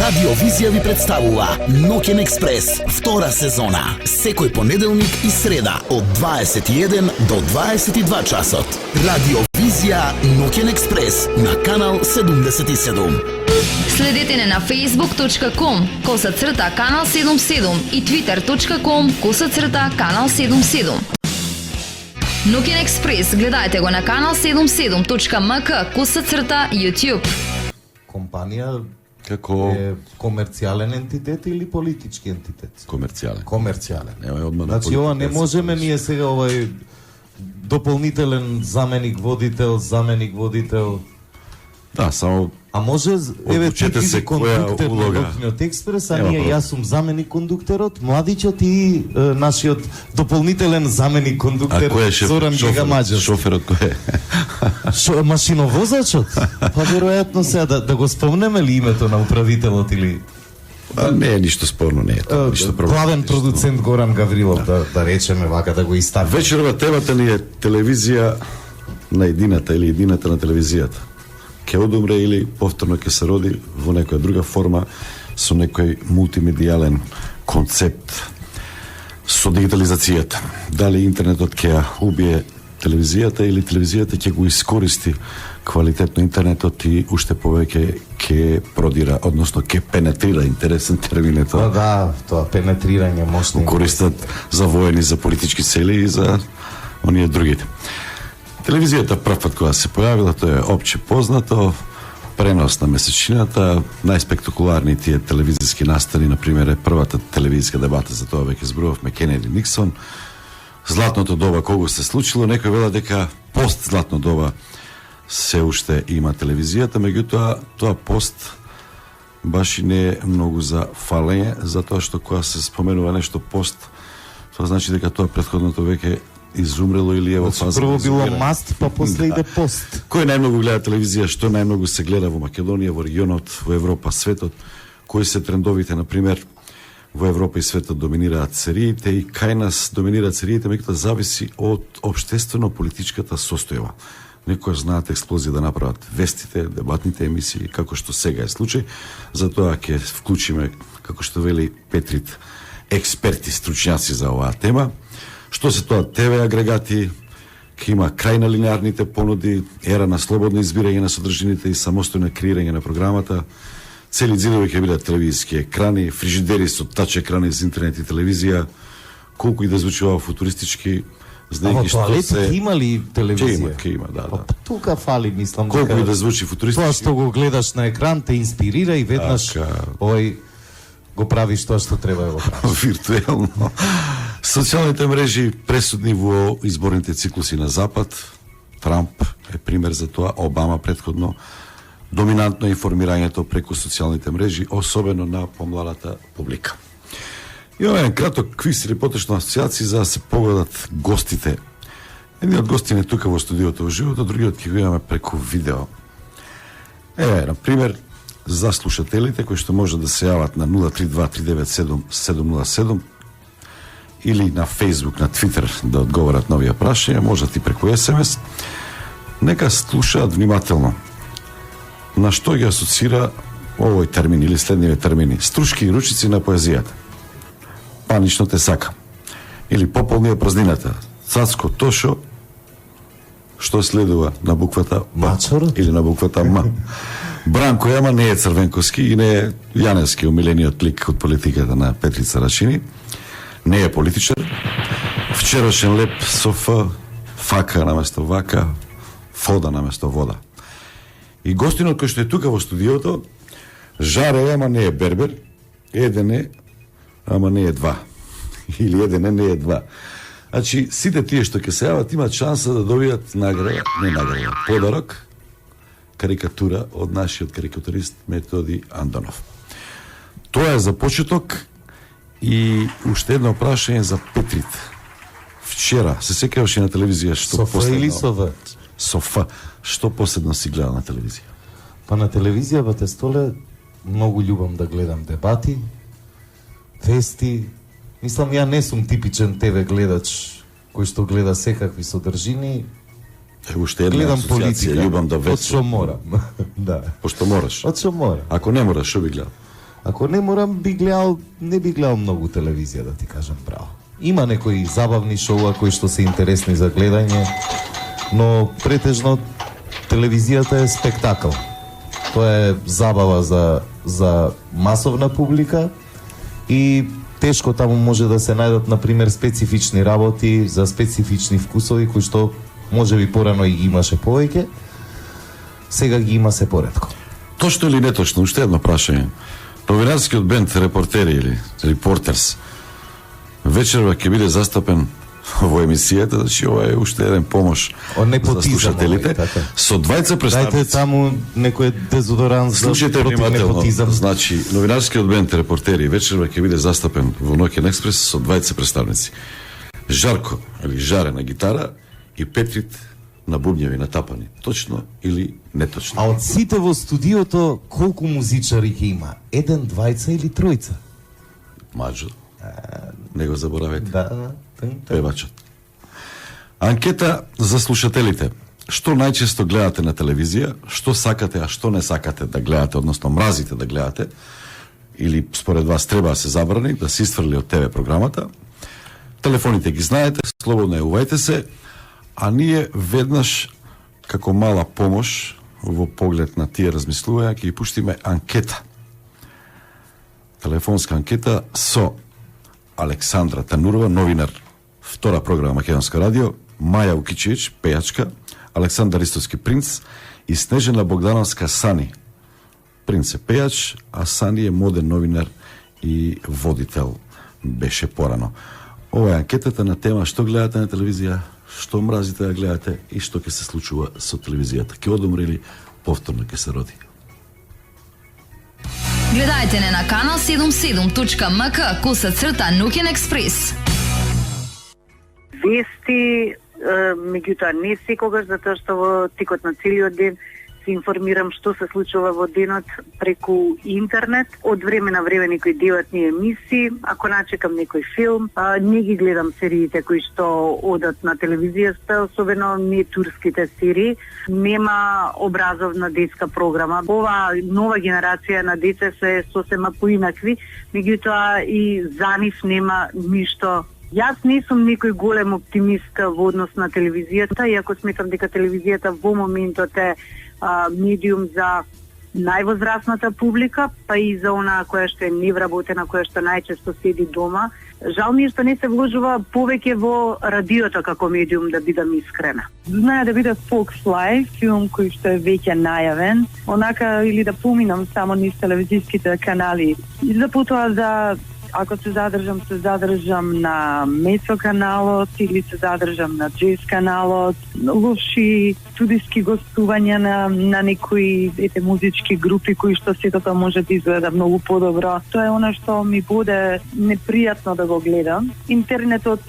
Радио Визија ви представува Ноќен експрес, втора сезона, секој понеделник и среда од 21 до 22 часот. Радио Визија Ноќен експрес на канал 77. Следете не на facebook.com/канал 77 и twitter.com/канал 77. Ноќен експрес гледајте го на канал 77.mk/YouTube. Компанија како е комерцијален ентитет или политички ентитет? комерцијален. Комерцијален. Нема одма на Значи ова не политика. можеме ние сега овај дополнителен заменик водител. Да, само А може еве Одлучете се која улога. Ноќниот експрес, а Нема ние проблем. јас сум заменик кондуктерот, младичот и нашиот дополнителен заменик А кондуктер кој е Зоран Гегамаџев. Шоферот кој е? Машиновозачот? Па веројатно сега да го спомнеме ли името на управителот или Не е ништо спорно, не е тоа, ништо проблем. главен продуцент Горан Гаврилов, да речеме вака, да го истакнеме. Вечерва темата ни е телевизија на едината или едината на телевизијата. Ке одумре или повторно ке се роди во некоја друга форма со некој мултимедијален концепт со дигитализацијата. Дали интернетот ќе ја убие телевизијата или телевизијата ќе го искористи квалитетно интернетот и уште повеќе ќе продира, односно ќе пенетрира, интересен термин е тоа. Да, тоа пенетрирање мощно. Користат за воени, за политички цели и за оние другите. Телевизијата прв пат кога се појавила, тоа е опче познато, пренос на месечината, најспектакуларни тие телевизиски настани, например, е првата телевизиска дебата, за тоа веќе зборувавме, Кенеди Никсон, златното доба кога се случило, некој вела дека пост златно доба се уште има телевизијата, меѓутоа тоа пост баш и не е многу за фалење, затоа што кога се споменува нешто пост, тоа значи дека тоа претходното веќе изумрело или е во фаза. Прво на било изумирање. маст, па после иде пост. Кој најмногу гледа телевизија, што најмногу се гледа во Македонија, во регионот, во Европа, светот, кои се трендовите, например, во Европа и светот доминираат сериите и кај нас доминираат сериите, меѓутоа зависи од општествено-политичката состојба. Некој знаат експлозија да направат вестите, дебатните емисии, како што сега е случај, затоа ќе вклучиме, како што вели Петрит, експерти, стручњаци за оваа тема. Што се тоа ТВ агрегати, ќе има крај на линеарните понуди, ера на слободно избирање на содржините и самостојно креирање на програмата, цели ѕидови ќе бидат телевизиски екрани, фрижидери со тач екрани за интернет и телевизија, колку и да звучи ова футуристички, Во знаејќи што тоалетите се... има ли телевизија? Ќе има, да. Па тука фали, мислам. Колку дека и да звучи Тоа футуристички. што го гледаш на екран те инспирира и веднаш Така. овој го правиш тоа што треба да го правиш. Виртуелно. Социјалните мрежи пресудни во изборните циклуси на Запад. Трамп е пример за тоа, Обама претходно. Доминантно е информирањето преку социјалните мрежи, особено на помладата публика. Имаме еден краток квиз или поточна асоциација за да се погодат гостите. Едниот гости е тука во студиото во живото, другиот ќе го имаме преку видео. Например, за слушателите кои што може да се јават на 032-397-707 или на Facebook, на Twitter да одговорат на овие прашања, можат и преку SMS, нека слушаат внимателно. На што ги асоцира овој термин или следниве термини? Струшки и ручици на поезијата. Панично те сака. Или пополнија празнината. Цацко Тошо, што следува на буквата Б Мачор? или на буквата М. Бранко Јама не е Црвенковски и не е Јаневски, умилениот лик од политиката на Петрица Рачини. Не е политичар. Вчерашен леп со Ф, фака наместо вака, фода наместо вода. И гостинот кој што е тука во студиото, жаре, ама не е бербер, еден е, ама не е два. Или еден е, не е два. Значи, сите тие што ќе се јават имаат шанса да добијат награда, не награда, подарок, карикатура од нашиот карикатурист Методи Андонов. Тоа е за почеток и уште едно прашање за Петрит. Вчера се сеќаваш и на телевизија што Со Ф или со В? Со Ф. Што последно си гледал на телевизија? Па на телевизија, бате столе, многу љубам да гледам дебати, вести. Мислам, ја не сум типичен ТВ гледач кој што гледа секакви содржини. Уште една Гледам асоциација, политика. љубам да Од што весувам. морам. Да. Пошто мораш. Од што морам. Ако не мораш, што би гледал? Ако не морам, не би гледал многу телевизија, да ти кажам право. Има некои забавни шоуа кои што се интересни за гледање, но претежно телевизијата е спектакл. Тоа е забава за масовна публика и тешко таму може да се најдат, например, специфични работи за специфични вкусови кои што можеби порано и ги имаше повеќе, сега ги има се поретко. Точно или неточно, уште едно прашање. Новинарскиот бенд Репортери или Репортерс вечерва ќе биде застапен во емисијата, значи ова е уште еден помош за слушателите. Така. Со двајца представници. Дайте таму некој дезодорант за против непотизам. Значи, новинарскиот бенд Репортери вечерва ќе биде застапен во Ноќен експрес со двајца представници. Жарко или Жаре на гитара и Петрит на бубњеви, на тапани. Точно или неточно? А од сите во студиото колку музичари ќе има? Еден, двајца или тројца? Маđо. Не го заборавете. Да. Певачот. Анкета за слушателите. Што најчесто гледате на телевизија, што сакате, а што не сакате да гледате, односно мразите да гледате, или според вас треба да се забрани, да се исфрли од ТВ програмата. Телефоните ги знаете, слободно јавувајте се, а ние веднаш, како мала помош, во поглед на тие размислувања, ќе ги пуштиме анкета. Телефонска анкета со Александра Танурова, новинар, втора програма Македонско радио, Маја Укичевич, пејачка, Александар Истовски принц и Снежена Богдановска Сани. Принц е пејач, а Сани е моден новинар и водител беше порано. Ова е анкетата на тема што гледате на телевизија, што мразите да гледате и што ќе се случува со телевизијата. Ќе одумре или повторно ќе се роди. Гледајте не на канал 77.mk /Ноќен експрес. Вести, меѓутоа не секогаш, затоа што во текот на целиот ден се информирам што се случува во денот преку интернет. Од време на време некои деватни емисии, ако начекам некој филм, не ги гледам сериите кои што одат на телевизијата, особено не турските серии. Нема образовна детска програма. Ова нова генерација на деца се сосема поинакви, меѓутоа и за нив нема ништо. Јас не сум некој голем оптимист во однос на телевизијата, иако сметам дека телевизијата во моментот е медиум за највозрасната публика, па и за онаа која што е невработена, која што најчесто седи дома. Жал ми е што не се вложува повеќе во радиото како медиум, да бидам искрена. Знае да биде Fox Live, филм кој што е веќе најавен, онака или да поминам само низ телевизиските канали. И за потоа да ако се задржам на Месо каналот или се задржам на Джез каналот, лоши студиски гостувања на некои музички групи кои што сето тоа може да изгледа многу подобро. Тоа е она што ми буде непријатно да го гледам. Интернетот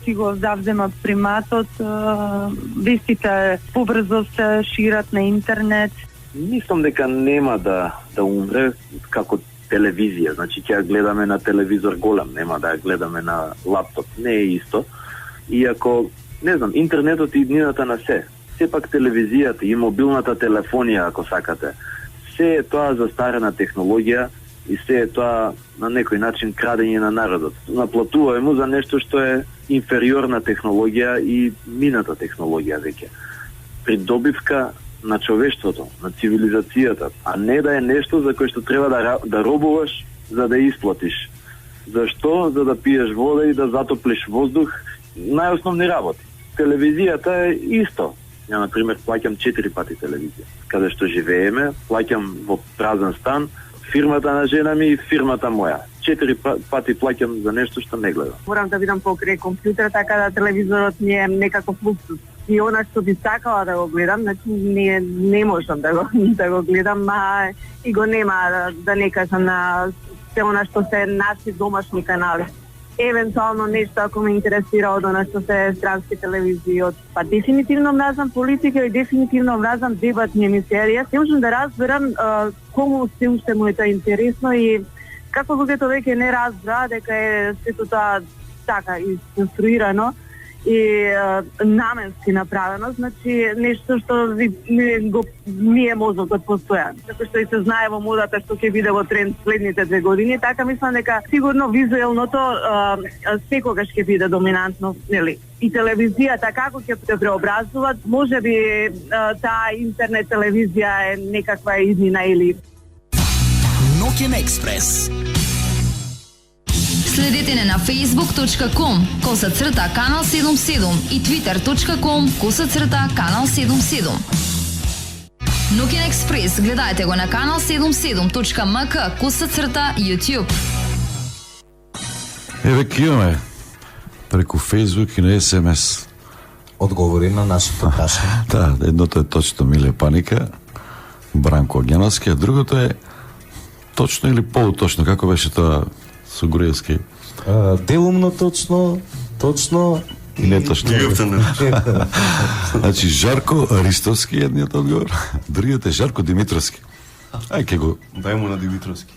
си го завзема приматот, вестите побрзо се шират на интернет. Мислам дека нема да умре како телевизија, значи ќе ја гледаме на телевизор голем, нема да ја гледаме на лаптоп, не е исто. Иако, не знам, интернетот и иднината на се. Сепак телевизијата и мобилната телефонија, ако сакате, се е тоа застарена технологија и се е тоа на некој начин крадење на народот. Наплатуваме му за нешто што е инфериорна технологија и мината технологија веќе. Придобивка на човештвото, на цивилизацијата, а не да е нешто за кое што треба да робуваш за да исплатиш. Зашто? За да пиеш вода и да затоплиш воздух, најосновни работи. Телевизијата е исто. Ја, например, плаќам 4 пати телевизија. Каде што живееме, плаќам во празен стан, фирмата на жена ми и фирмата моја. 4 пати плаќам за нешто што не гледам. Морам да видам покрај компјутер, така да телевизорот ми е некаков луксус. И она што би сакала да го гледам, значи не можам да го гледам, и го нема да не кажам на се она што се наши домашни канали. Евентуално нешто ако ме интересира од она што се странски телевизии. Па дефинитивно мразам политика и дефинитивно мразам дебатни емисии. Не можам да разберам кому се уште му е тоа интересно и како луѓето веќе не разбра дека е сето тоа така исконструирано и наменски направено, значи нешто што не е мозокот постојан. Како што и се знае во модата што ќе биде во тренд следните 2 години, така мислам дека сигурно визуелното секогаш ќе биде доминантно, нели? И телевизијата како ќе се преобразува, можеби таа интернет телевизија е некаква иднина или Ноќен експрес. Следете не на facebook.com/канал 77 и twitter.com/канал 77. Ноќен експрес гледајте го на канал 77.mk/YouTube. Еве ке имаме преку Facebook и на SMS. Одговори на нашето прашање. Да, едното е точно Миле Паника, Бранко Огненовски, а другото е точно или полуточно, како беше тоа со Груевски? Делумно точно И не точно. Значи Жарко Аристовски едниот одговор, другиот е Жарко Димитровски. Ај ке го Дај му на Димитровски.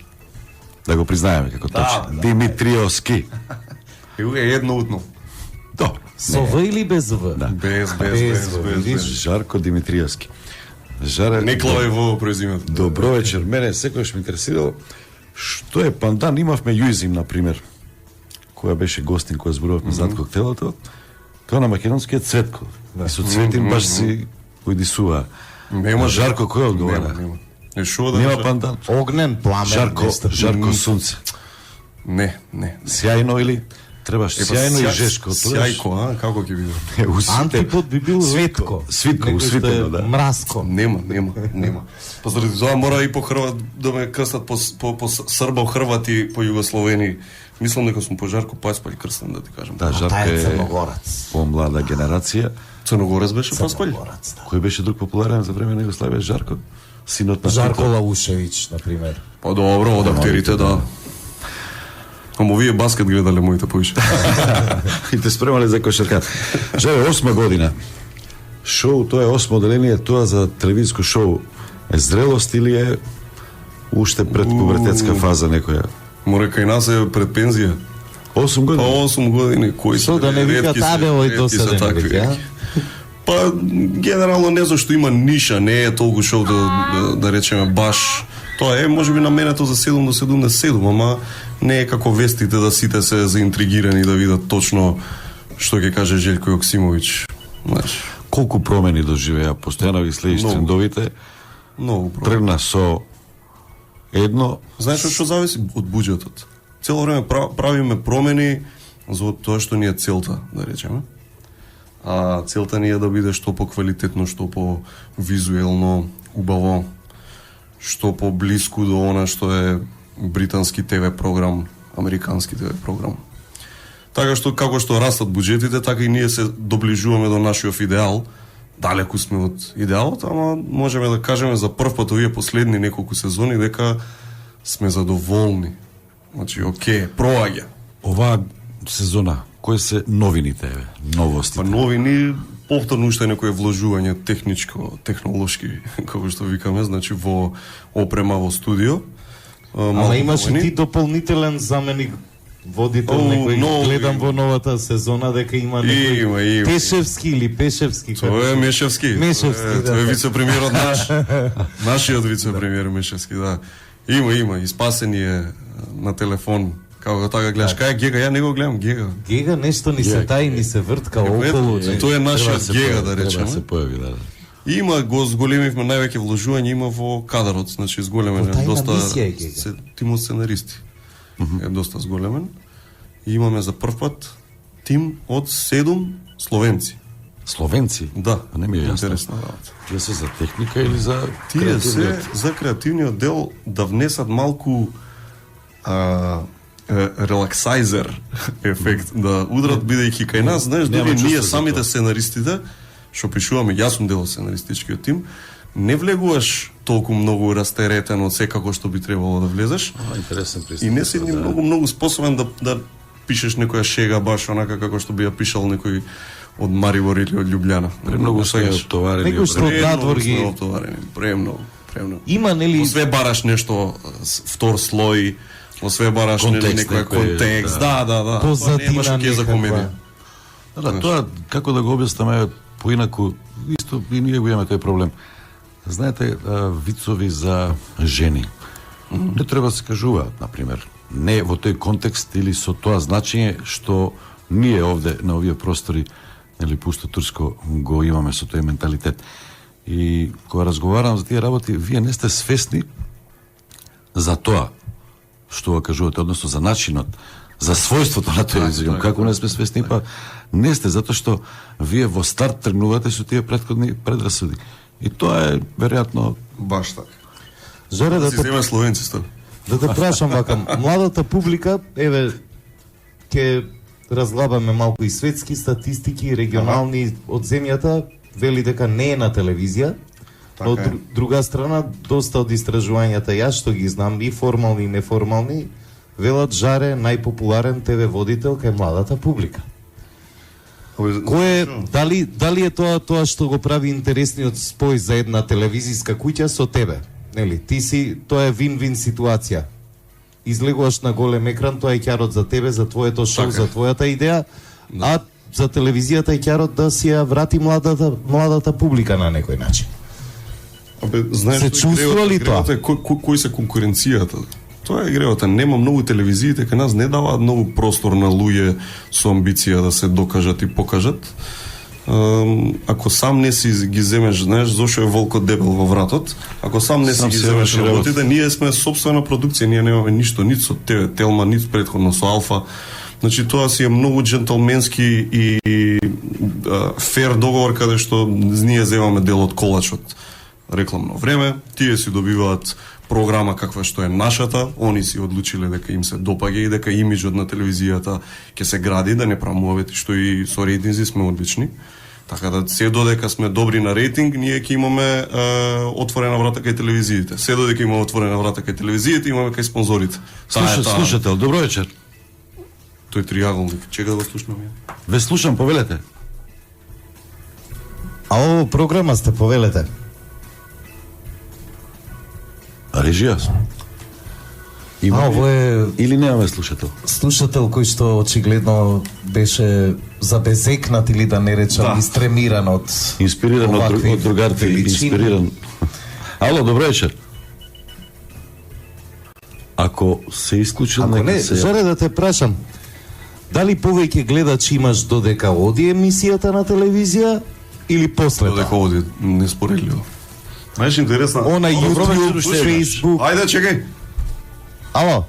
да го признаеме како точно. Димитриовски. Е едноутно. Добро. Со В или без В? Да. Без. Жарко Димитриевски. Не клавај во презимето. Добро вечер. Мене секогаш ме интересирало што е пандан. Имавме Јуизим, например, која беше гостин, која зборувавме зад коктелото. Тоа на македонски е Цветко. И со Цветин баш си уидисува. Нема Жарко кој одговара? Нема. Е шо да Нема кажа? пандан. Огнен, пламен. Жарко Сунце. Не. Сјајно или требаш сјајно и жешко. Сјајко, како ќе биде? Антипод би бил Светко. Свитко, Некој што е усвитено, да. Мраско. Нема. Па заради тоа мора и по Хрват да ме крстат по Србо, Хрвати, по Југословени. Мислам дека сум по Жарко Паспалј крстен, да ти кажам. Да, Жарко Тај е е црногорец. помлада генерација. Црногорец беше Паспалј. Црногорец, да. Кој беше друг популарен за време на Југославија? Жарко? Синот на Жарко Тито. Лаушевич, например. Па добро, од актерите, да. Амо вие баскет гледале моите поише. И те спремале за кошарка. Живе 8 година. Шоу, тоа е 8 оделение, тоа за телевизиско шоу е зрелост или е уште пред пубертетска фаза некоја? Море кај нас е пред пензија. 8 Па години. 8 години, кои се Што да не викат, ретки се, абе, ој ретки се досаден такви, веќе, а? ретки. Па генерално не зашто има ниша, не е толку шоу да речеме баш. Тоа е можеби наменето за 7 до 77, ама не е како вестите да сите се заинтригирани да видат точно што ќе каже Желјко Јоксимовиќ. Знаеш, Колку промени доживеа, постојано ги следиш Многу. трендовите, многу проблем. тргна со едно, Знаеш од што зависи од буџетот. Цело време правиме промени за тоа што ни е целта, да речеме. А целта ни е да биде што поквалитетно, што по визуелно убаво, што поблиску до она што е британски ТВ програм, американски ТВ програм. Така што како што растат буџетите, така и ние се доближуваме до нашиот идеал. Далеку сме од идеалот, ама можеме да кажеме за прв пат овие последни неколку сезони дека сме задоволни. Значи, окей, проаѓа. оваа сезона, кои се новините, новостите? Па новини, повторно уште некое вложување техничко, технолошки, како што викаме, значи во опрема во студио. Ама имаш и ти дополнителен заменик водител, некој гледам во новата сезона дека има некој Има. Пешевски или Пешевски. Тоа е Мешевски. Мешевски, Тоа е да. вице-премиерот наш. Нашиот вице-премиер Мешевски, да. Има. И спасен е на телефон. Како така гледаш, кај е Гега, ја не го гледам Гега. Гега нешто ни се таи, ни се вртка околу. Тоа е нашиот Гега, да Треба речеме. да се појави, да. Има го зголемивме највеќе вложување има во кадарот, значи зголемен Во тајна доста мисија е Гега. тим од сценаристи. Е доста зголемен. И имаме за прв пат тим од 7 словенци. Словенци? Да, А не ми е јасно. интересна работа. Тие се за техника или за Тие се креативниот? за креативниот дел да внесат малку релаксайзер ефект, да удрат бидејќи кај нас, знаеш, Нема дали чувство ние за самите тоа. сценаристите, што пишуваме, јас сум дел од сценаристичкиот тим, не влегуваш толку многу растеретен од секако што би требало да влезеш. Интересен пристап. И не си ни многу способен да пишеш некоја шега баш онака како што би ја пишал некој од Марибор или од Љубљана. Премногу сме Свегаш. оптоварени. Некој што од надвор ги Премногу сме оптоварени, премногу. Има нели Во све бараш нешто втор слој, во све бараш Контекст некој некој, контекст. Да. Па позадина немаш ке за некаква. комедија. Да, тоа како да го објаснаме поинаку, исто и ние го имаме тој проблем. Знаете, вицови за жени не треба да се кажуваат, например, не во тој контекст или со тоа значење што ние овде на овие простори или пусто Турско го имаме со тој менталитет. И кога разговарам за тие работи, вие не сте свесни за тоа што го кажувате, односно за начинот, за својството на тој език. Како не сме свесни, па не сте, затоа што вие во старт тргнувате со тие претходни предрасуди. И тоа е веројатно Баш така. Жоре, да Си те, земе словенци да те прашам вака, младата публика, еве, ќе разглабаме малку и светски статистики, регионални од земјата, вели дека не е на телевизија. Така Од е. друга страна, доста од истражувањата, јас што ги знам, и формални и неформални, велат Жаре најпопуларен ТВ водител кај младата публика. Кој е, дали е тоа што го прави интересниот спој за една телевизиска куќа со тебе? Нели, ти си, тоа е вин-вин ситуација. Излегуваш на голем екран, тоа е ќарот за тебе, за твоето шоу, Така. за твојата идеја, а за телевизијата е ќарот да си ја врати младата публика на некој начин. Знаеш, Се чувствува ли тоа? Кој се конкуренцијата? Тоа е гревата. Нема многу телевизиите кај нас не даваат многу простор на луѓе со амбиција да се докажат и покажат. Ако сам не си ги земеш, знаеш, зошто е волкот дебел во вратот, ако сам не си Сам ги си земеш врши работите, ние сме собствена продукција, ние немаме ништо, нит со тебе, Телма, нит предходно со Алфа. Значи тоа си е многу джентълменски и фер договор каде што ние земаме дел од колачот. Рекламно време, тие си добиваат програма каква што е нашата, они си одлучиле дека им се допаѓа и дека имиджот на телевизијата ќе се гради, да не правиме што и со рейтинзи сме одлични. Така да се додека сме добри на рейтинг, ние ќе имаме отворена врата кај телевизиите. Се додека имаме отворена врата кај телевизиите, имаме кај спонзорите. слушател, добро вечер. Тој триаголник, чека да го слушнам ја. Ве слушам, повелете. А ово програма сте, повелете. Режија. А ово е Или немаме слушател? слушател кој што очигледно беше забезекнат или да не речам истремиран од Инспириран од овакви другарите, величини. инспириран. Ало, добро вечер. Ако се исклучил, Ако не, Жоре, да те прашам, дали повеќе гледачи имаш додека оди емисијата на телевизија или после Додека тоа? оди неспоредливо. Знаеш, интересно. Она Добро вечер, YouTube, уште еднаш. Facebook. Ајде, чекај. Ало?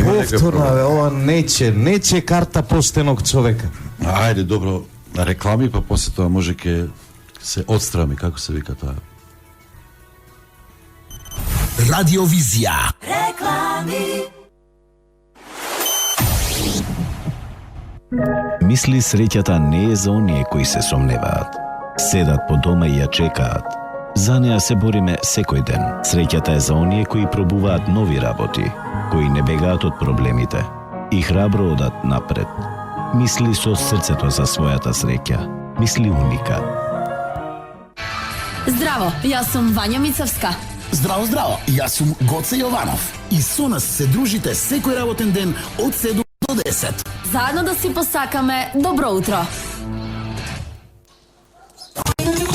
Повторно, бе, ова нече карта поштеног човека. Ајде, добро, реклами, па после тоа може ке се отстрами, како се вика тоа. Радиовизија. Мисли среќата не е за оние кои се сомневаат. Седат по дома и ја чекаат. За неа се бориме секој ден. Среќата е за оние кои пробуваат нови работи, кои не бегаат од проблемите и храбро одат напред. Мисли со срцето за својата среќа. Мисли уника. Здраво, јас сум Вања Мицевска. Здраво, здраво, јас сум Гоце Јованов. И со нас се дружите секој работен ден од 7 до 10. Заедно да си посакаме добро утро.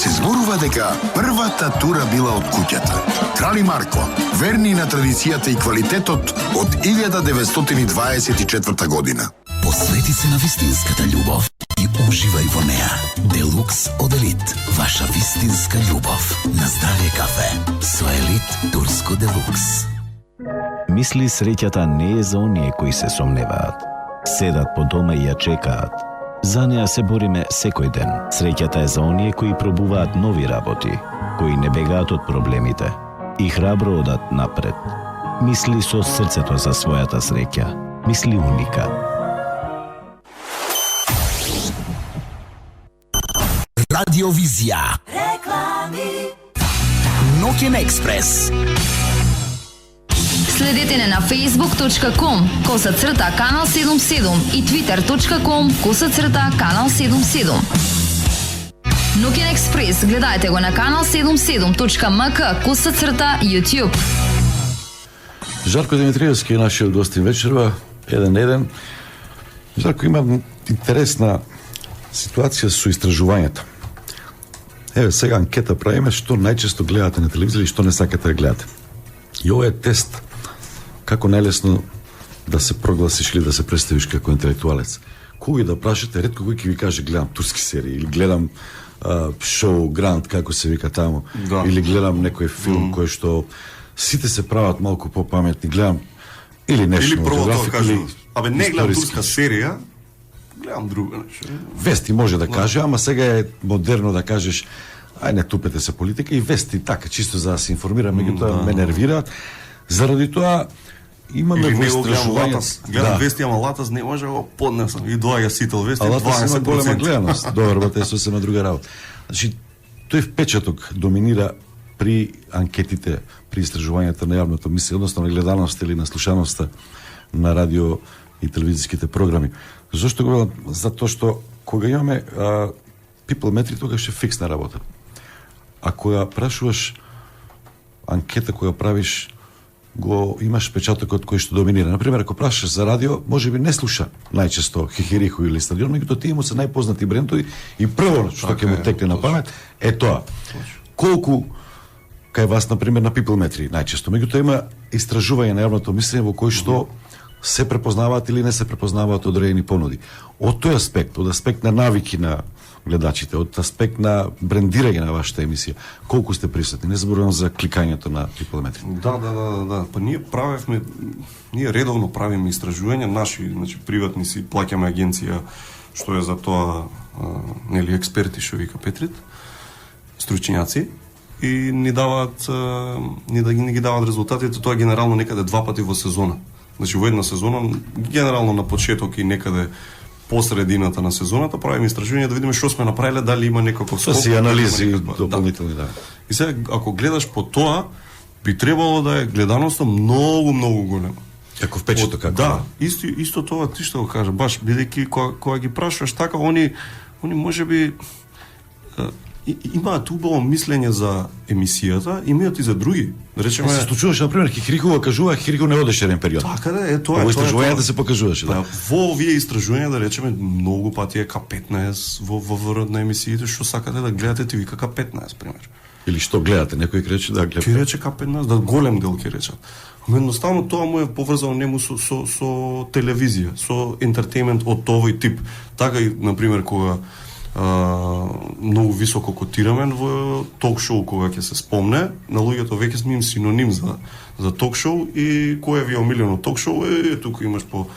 Се зборува дека првата тура била од куќата. Крали Марко, верни на традицијата и квалитетот од 1924 година. Посвети се на вистинската љубов и уживај во неа. Делукс од Елит, ваша вистинска љубов. На здравје кафе со Елит Турско Делукс. Мисли среќата не е за оние кои се сомневаат. Седат по дома и ја чекаат. За неа се бориме секој ден. Среќата е за оние кои пробуваат нови работи, кои не бегаат од проблемите и храбро одат напред. Мисли со срцето за својата среќа. Мисли уника. Радиовизија. Ноќен експрес. Следете не на facebook.com/канал 77 и twitter.com/канал 77. Ноќен експрес гледајте го на канал 77.mk/YouTube. Жарко Димитриевски е нашиот гостин вечерва, еден. Зарко, има интересна ситуација со истражувањето. Еве, сега анкета правиме што најчесто гледате на телевизија и што не сакате да гледате. И ова е тест како најлесно да се прогласиш или да се представиш како интелектуалец. Кој да прашате, ретко кој ќе ви каже гледам турски серии или гледам шоу Грант, како се вика таму, или гледам некој филм кој што сите се прават малку попаметни, гледам или нешто. Или прво тоа кажу, абе не гледам турска серија, гледам друго нешто. Вести може да каже, ама сега е модерно да кажеш ај не тупете се политика и вести така, чисто за да се информира, меѓутоа ме нервираат. Заради тоа имаме во истражувањето. Гледам вести, ама латас не може го поднесам. И доаѓа сител вести, 20%. А латас има голема гледаност. Добро, те сосема друга работа. Значи, тој впечаток доминира при анкетите, при истражувањата на јавното мислење, односно на гледаноста или на слушаноста на радио и телевизиските програми. Зошто го велам? Затоа што кога имаме people метри, тогаш е фиксна работа. А кога прашуваш анкета која правиш, го имаш печатокот кој што доминира. Например, ако прашаш за радио, можеби не слуша најчесто Хихириху или Стадион, меѓутоа тие му се најпознати брендови и прво што ќе му текне на памет е тоа. Колку кај вас, например, на people метри најчесто. Меѓутоа има истражување на јавното мислење во кој што се препознаваат или не се препознаваат одредени понуди. Од тој аспект, од аспект на навики на гледачите, од аспект на брендирање на вашата емисија, колку сте присутни? Не зборувам за кликањето на пиплометри. Да. Па ние редовно правиме истражувања, наши, значи приватни си плаќаме агенција што е за тоа, нели експерти што вика Петрит, стручњаци, и ни даваат ни ги даваат резултатите, тоа генерално некаде 2 пати во сезона. Значи во една сезона, генерално на почеток и некаде по средината на сезоната правиме истражување да видиме што сме направиле, дали има некаков скок. Си анализи дополнителни, да. И сега ако гледаш по тоа, би требало да е гледаноста многу голема. Како впечаток како? Да, исто тоа ти што го кажа, баш бидејќи кога ги прашуваш така, они можеби имаат убаво мислење за емисијата, имаат и за други. Да речеме, се случуваше, например, Хихириху кажува, Хихириху не одеше еден период. Така да е, тоа е. Во истражувањата се покажуваше, да. Во овие истражувања, да речеме, многу пати е К15 во ВР на емисиите, што сакате да гледате, ти вика К15, пример. Или што гледате, некој ќе рече да гледа. Ќе рече К15, да голем дел ќе речат. Едноставно тоа му е поврзано нему со телевизија, со ентертејмент од овој тип. Така и, например, кога многу високо котираме во ток-шоу, кога ќе се спомне, на луѓето веќе сме им синоним за ток-шоу, и кој ви е омилено ток-шоу, тука имаш по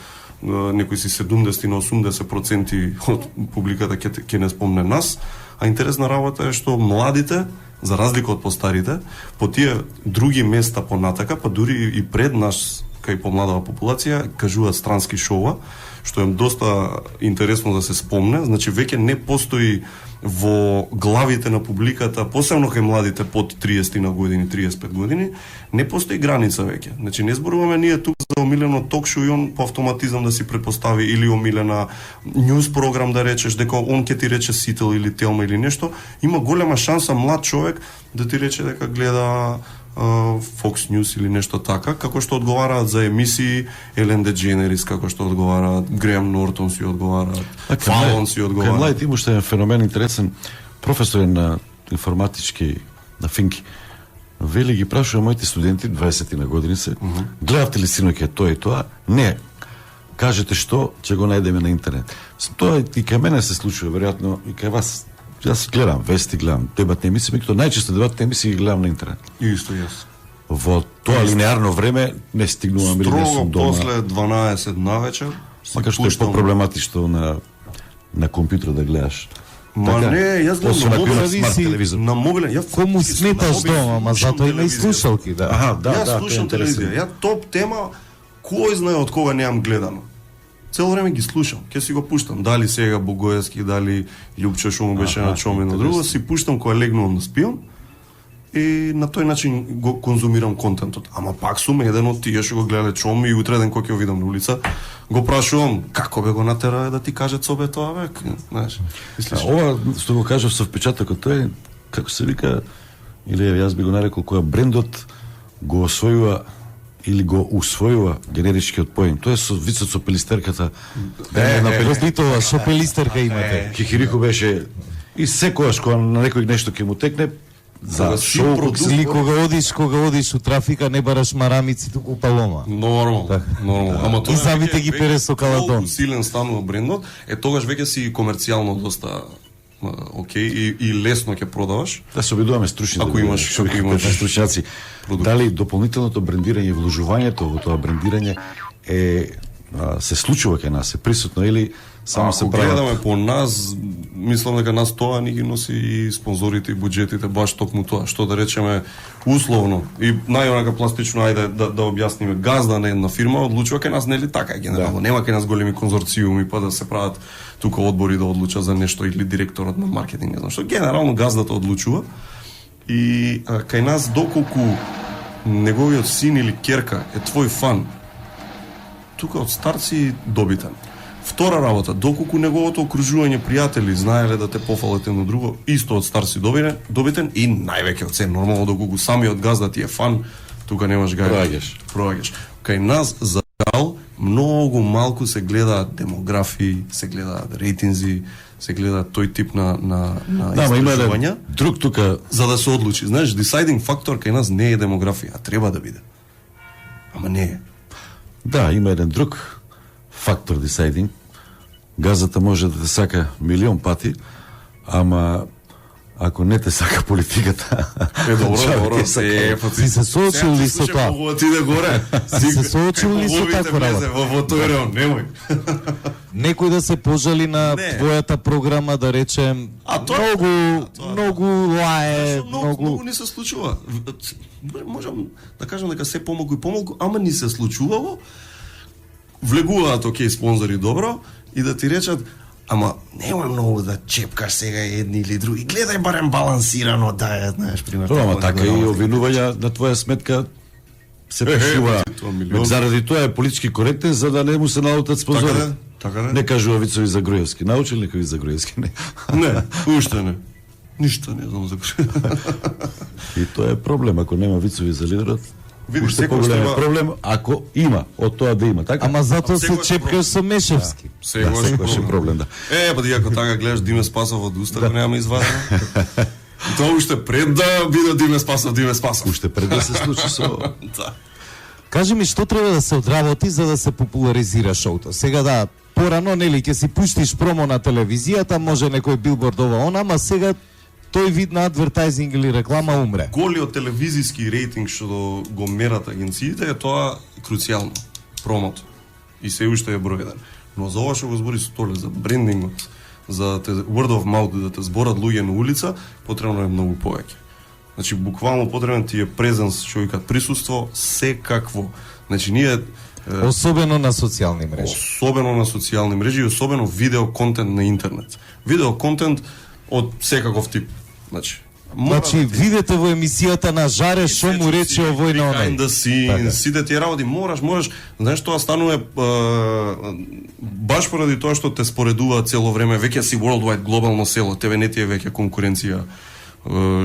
некои си 70 на 80% од публиката ќе не спомне нас, а интересна работа е што младите, за разлика од постарите, по тие други места понатака, па дури и пред нас, кај помладава популација, кажуваат странски шоуа, што е доста интересно да се спомне. Значи, веќе не постои во главите на публиката, посебно кај младите под 30 на години, 35 години, не постои граница веќе. Значи, не зборуваме ние тук за омилено ток-шоу и он по автоматизам да си предпостави, или омилена ньюс програм да речеш, дека он ќе ти рече Сител или Телма или нешто. Има голема шанса млад човек да ти рече дека гледа Fox News или нешто така, како што одговараат за емисии Елен Дедженерис, како што одговараат Греъм Нортон, си одговараат Фалон, си одговараат. Кај младите има што е феномен интересен, професор на информатички на Финки, вели ги прашува моите студенти, 20 на години се, гледавте ли синоќе тоа и тоа? Не. Кажете што, ќе го најдеме на интернет. Тоа и кај мене се случува, веројатно и кај вас. Јас гледам вести, гледам дебатни емисии, меѓутоа најчесто дебатни емисии ги гледам на интернет. Исто јас. Во тоа линеарно време не стигнувам или не сум дома. После 12 навечер. Макар што е проблематично на компјутер да гледаш. Ма така, не, јас гледам на мобилен. Кому сметаш дома, ма затоа има и слушалки, да. Јас слушам телевизија. Ја топ тема, кој знае од кога немам гледано. Цело време ги слушам, ќе си го пуштам, дали сега Богоевски, дали Лјупчо што му беше на чоме на друго, си пуштам кога легнувам да спиам и на тој начин го конзумирам контентот. Ама пак сум еден од тие што го гледале чоме и утре ден кога ќе го видам на улица, го прашувам како бе го натера да ти каже цобе тоа век, знаеш. Ова што го кажав со впечатокот, тоа е како се вика, или јас би го нарекол, која брендот го освојува или го усвојува генеричкиот поен. Тоа е со вицот со пелистерката. На пелиститова, со пелистерка имате. Кикирику беше и секогаш кога на некој нешто ќе му текне, за шоу Или кога одиш у трафика не бараш марамици, туку палома. Нормално. Ама И самите ги пере со каладон. Колку силен станува брендот, тогаш веќе си комерцијално доста окей и лесно ќе продаваш. Да се обидуваме стручни. Ако имаш стручњаци. Дали дополнителното брендирање и вложувањето во тоа брендирање се случува кај нас, е присутно или само се прави? Ако гледаме по нас, мислам дека нас тоа ни ги носи и спонзорите и буџетите, баш токму тоа, што да речеме условно и најонака пластично, ајде да објасниме, газда на една фирма одлучува кај нас, нели така генерално, нема кај нас големи конзорциуми па да се прават тука одбори да одлучат за нешто или директорот на маркетинг, не знам што, генерално газдата одлучува и кај нас доколку неговиот син или керка е твој фан, тука од старци добитен. Втора работа, доколку неговото окружување пријатели знаеле да те пофалат едно друго, исто од старци добитен и највеќе од се нормално доколку самиот газда ти е фан, тука немаш гај. Проаѓаш. Кај нас за жал многу малку се гледаат демографии, се гледаат рейтинзи, се гледаат тој тип на истражувања. Друг тука за да се одлучи. Знаеш, deciding factor кај нас не е демографија, а треба да биде. Ама не е. Да, има еден друг фактор deciding. Газата може да те сака милион пати, ама ако не те сака политиката... Добро, си се соочил ли со тоа? Ти да горе. Си се соочил ли со таква работа? Во тој реон, немој. Некој да се пожали на твојата програма, да речем, многу лае, многу не се случува. Можам да кажам дека се помалку и помалку, ама ни се случувало. Влегуваат окей спонзори добро и да ти речат ама немој многу да чепкаш сега едни или други. Гледај барем балансирано да знаеш пример. Ама така и обвинувања на твоја сметка се пишува. Заради тоа е политички коректен за да не му се налутат спонзори. Така не кажува вицови за Груевски. Научил некој за Груевски? Не. Не, уште не. Ништо не знам за Груевски. И тоа е проблем ако нема вицови за лидерот. Видиш, секој има проблем ако има од тоа да има, така? Ама затоа се чепкаш со Мешевски. Секој е проблем, да. Па ти ако така гледаш Диме Спасов од уста, го нема извадено. Тоа уште пред да биде Диме Спасов. Уште пред да се случи со... Кажи ми, што треба да се одработи за да се популаризира шоуто? Сега да, порано, нели, ќе си пуштиш промо на телевизијата, може некој билборд ова она, ама сега тој вид на адвертайзинг или реклама умре. Голиот телевизиски рейтинг што го мерат агенциите е тоа круцијално, промото. И се уште е број еден. Но за ова што го збори Столе, за брендингот, за word of mouth, да те зборат луѓе на улица, потребно е многу повеќе. Значи, буквално потребен ти е презенс, што викаат присуство, секакво. Значи, ние... Особено на социјални мрежи. Особено на социјални мрежи и особено видео контент на интернет. Видео контент од секаков тип. Значи, видете во емисијата на Жаре што му рече овој на оној. Да си, сите тие работи можеш, знаеш, тоа станува баш поради тоа што те споредува цело време, веќе си worldwide глобално село, тебе не ти е веќе конкуренција,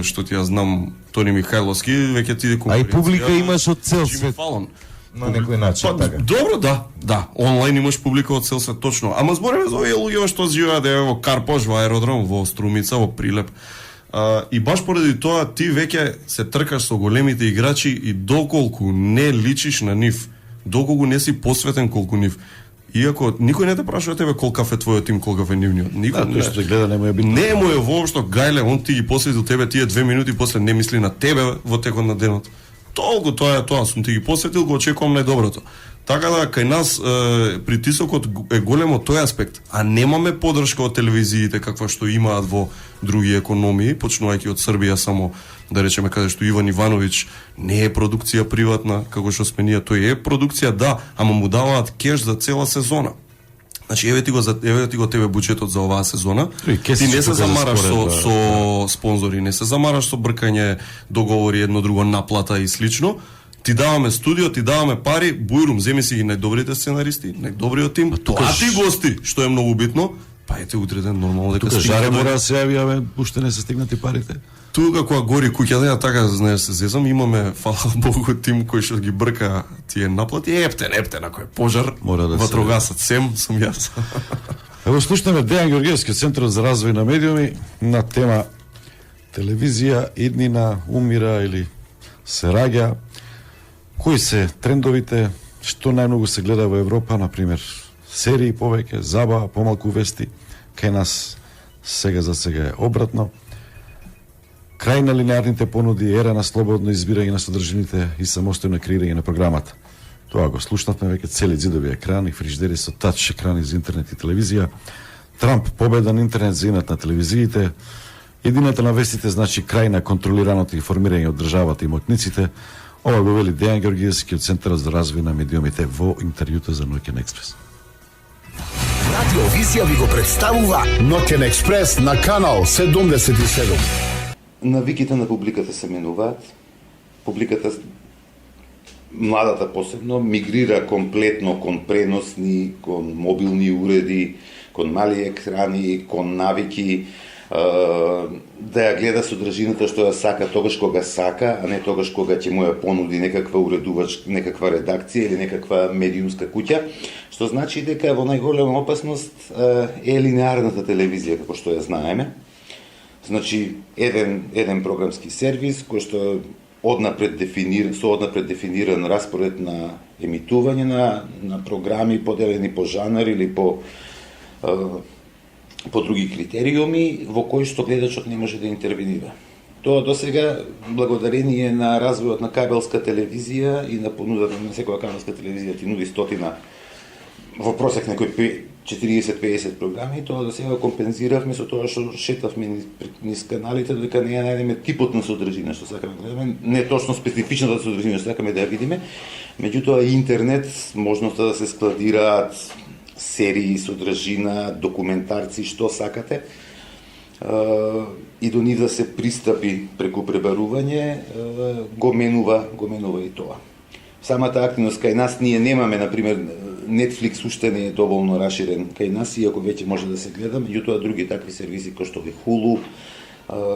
што ти ја знам Тони Михајловски, веќе ти е конкуренција. А и публика имаш од цел свет. На некој начин, така. Добро, да. Онлайн имаш публика од цел свет, точно. Ама збориме за овие луѓе што живеат во Карпош, во аеродром, во Струмица, во Прилеп. И баш поради тоа ти веќе се тркаш со големите играчи и доколку не личиш на нив, доколку не си посветен колку нив. Иако никој не те прашува тебе колкав е твојот тим, колкав е нивниот. Никој тој што гледа не му е битно. Не му е воопшто гајле, он ти ги посветил тебе тие 2 минути, после не мисли на тебе во текот на денот. Толку тоа сум ти ги посветил, го очекувам најдоброто. Така да, кај нас притисокот е голем од тој аспект, а немаме поддршка од телевизиите каква што имаат во други економии, почнувајќи од Србија само, да речеме, каде што Иван Ивановиќ не е продукција приватна, како што сме ние, тој е продукција, да, ама му даваат кеш за цела сезона. Значи, еве ти го тебе буџетот за оваа сезона. Ти не се замараш со спонзори, не се замараш со бркање, договори, едно друго наплата и слично. Ти даваме студио, ти даваме пари, бујрум, земи си ги најдобрите сценаристи, најдобриот тим, а ти гости, што е многу битно, па ете утре ден нормално дека тука Жаре мора да се јави, уште не се стигнати парите. Тука кога гори куќата, ја така знаеш се зезам, имаме фала Богу тим кој што ги брка тие наплати. Ептен, ако е пожар, Мора да ватрогасат сем сум јас. Ево слушнеме Дејан Георгиевски, Центарот за развој на медиуми, на тема телевизија иднина умира или се раѓа. Кои се трендовите, што најмногу се гледа во Европа, например, серии повеќе, забава, помалку вести, кај нас сега за сега е обратно. Крај на линеарните понуди, ера на слободно избирање на содржините и самостојно креирање на програмата. Тоа го слушнавме веќе цели ѕидови екрани, фриждери со тач екрани за интернет и телевизија. Трамп победа на интернет за инат на телевизиите. Едината на вестите значи крај на контролираното информирање од државата и моќниците. Ова го вели Дејан Георгиевски од Центарот за развој на медиумите во интервјуто за Ноќен експрес. Радиовизија ви го представува Ноќен експрес на канал 77. Навиките на публиката се менуваат. Публиката, младата посебно, мигрира комплетно кон преносни, кон мобилни уреди, кон мали екрани, кон навики, да ја гледа содржината што ја сака тогаш кога сака, а не тогаш кога ќе му ја понуди некаква уредувачка, некаква редакција или некаква медиумска куќа, што значи дека во најголема опасност е линеарната телевизија како што ја знаеме. Значи еден програмски сервис кој што однапред дефиниран распоред на емитување на програми поделени по жанр или по други критериуми во кои што гледачот не може да интервенира. Тоа досега, благодарение на развојот на кабелска телевизија и на понудата на секоја кабелска телевизија ти нуди стотина, во просек некои 40-50 програми, тоа досега компензиравме со тоа што шетавме низ каналите, додека не ја најдеме типот на содржина што сакаме да гледаме, не точно специфичната содржина што сакаме да ја видиме, меѓутоа интернет, можноста да се складираат серии, содржина, документарци, што сакате, и до нив да се пристапи преку пребарување, го менува и тоа. Самата активност кај нас, ние немаме, например, Netflix уште не е доволно расширен кај нас, иако веќе може да се гледа, меѓутоа други такви сервиси кои што е Hulu,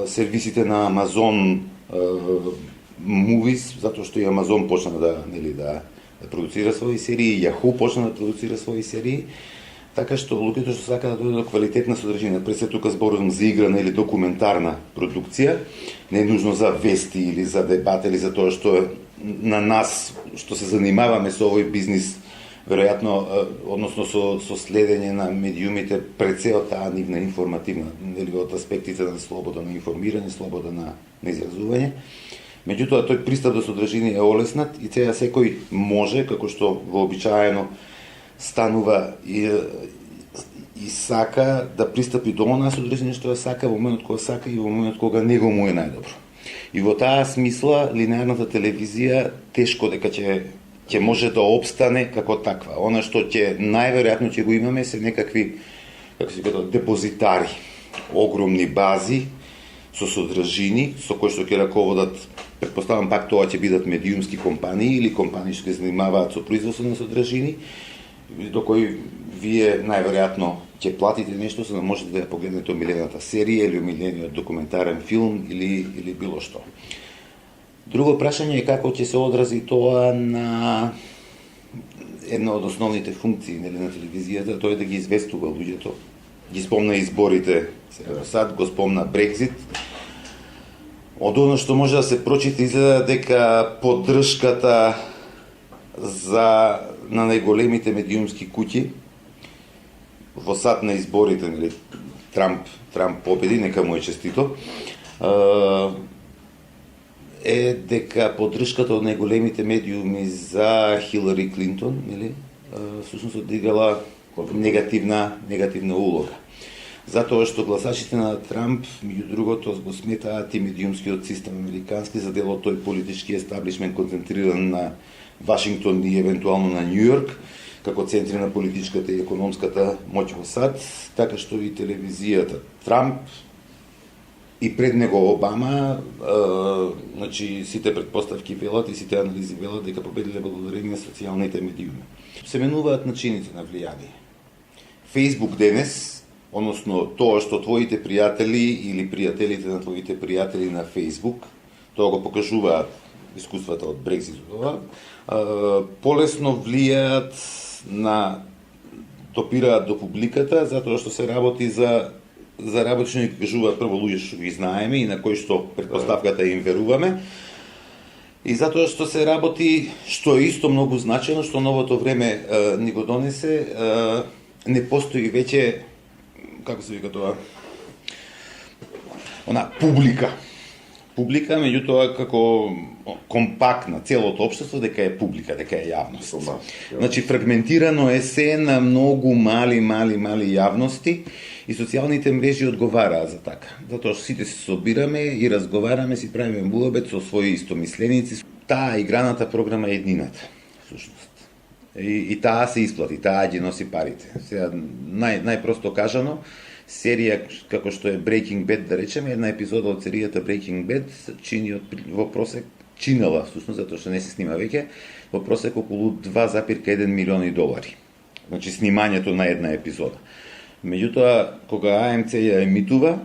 сервисите на Amazon Movies, затоа што и Amazon почна да продуцира своји серии, Yahoo почна да продуцира своји серии, така што луѓето што сака да дојде до квалитетна содржина, пред се тука зборувам за играна или документарна продукција, не е нужно за вести или за дебат или за тоа што на нас што се занимаваме со овој бизнис, веројатно, односно со следење на медиумите пред се од таа нивна информативна, нели од аспектите на слобода на информирање, слобода на изразување. Меѓутоа, тој пристап до содржини е олеснат и сега секој може, како што вообичаено станува и сака да пристапи до онаа содржина што ја сака во моментот кога сака и во моментот кога него му е најдобро. И во таа смисла, линеарната телевизија тешко дека ќе може да обстане како таква. Она што ќе најверојатно ќе го имаме се некакви, како се кажа, депозитари, огромни бази со содржини со кои што ќе раководат, претпоставам пак тоа ќе бидат медиумски компании или компании што ќе занимаваат со производство на содржини, до кои вие најверојатно ќе платите нешто за да можете да ја погледнете омилената серија или омилениот документарен филм или било што. Друго прашање е како ќе се одрази тоа на една од основните функции на телевизијата, тоа е да ги известува луѓето. Ги спомна изборите сега сад, го спомна Брекзит. Од оно што може да се прочита изгледа дека поддршката на најголемите медиумски куќи во сад на изборите, нели, Трамп победи, нека му е честито, е дека поддршката од најголемите медиуми за Хилари Клинтон, нели, всушност одиграла негативна улога. Затоа што гласачите на Трамп, меѓу другото, го сметаат и медиумскиот систем американски за дел од тој политички естаблишмент концентриран на Вашингтон и евентуално на Њу Јорк, како центри на политичката и економската моќ во САД, така што и телевизијата Трамп и пред него Обама, значи сите претпоставки велат и сите анализи велат дека победиле благодарение на социјалните медиуми. Се менуваат начините на влијание. Фејсбук денес односно тоа што твоите пријатели или пријателите на твоите пријатели на Facebook, тоа го покажуваат искуствата од Брекситот, полесно влијаат на допираат до публиката, затоа што се работи за работи што ни кажуваат прво луѓе што ги знаеме и на кои што предпоставката им веруваме. И затоа што се работи, што е исто многу значено, што новото време ни го донесе, не постои веќе, како се вика тоа, публика. Публика, меѓутоа како компактна целото општество дека е публика, дека е јавност. Значи фрагментирано е се на многу мали јавности и социјалните мрежи одговараат за така. Затоа што сите се собираме и разговараме, си правиме муабет со своји истомисленици. Таа играната програма е еднината, всушност. И таа се исплати, таа ги носи парите. Сега најпросто кажано, серија како што е Breaking Bad, да речеме, една епизода од серијата Breaking Bad чини во просек, чинела, всушност, затоа што не се снима веќе, во просек околу 2,1 милиони долари. Значи снимањето на една епизода. Меѓутоа, кога АМЦ ја емитува,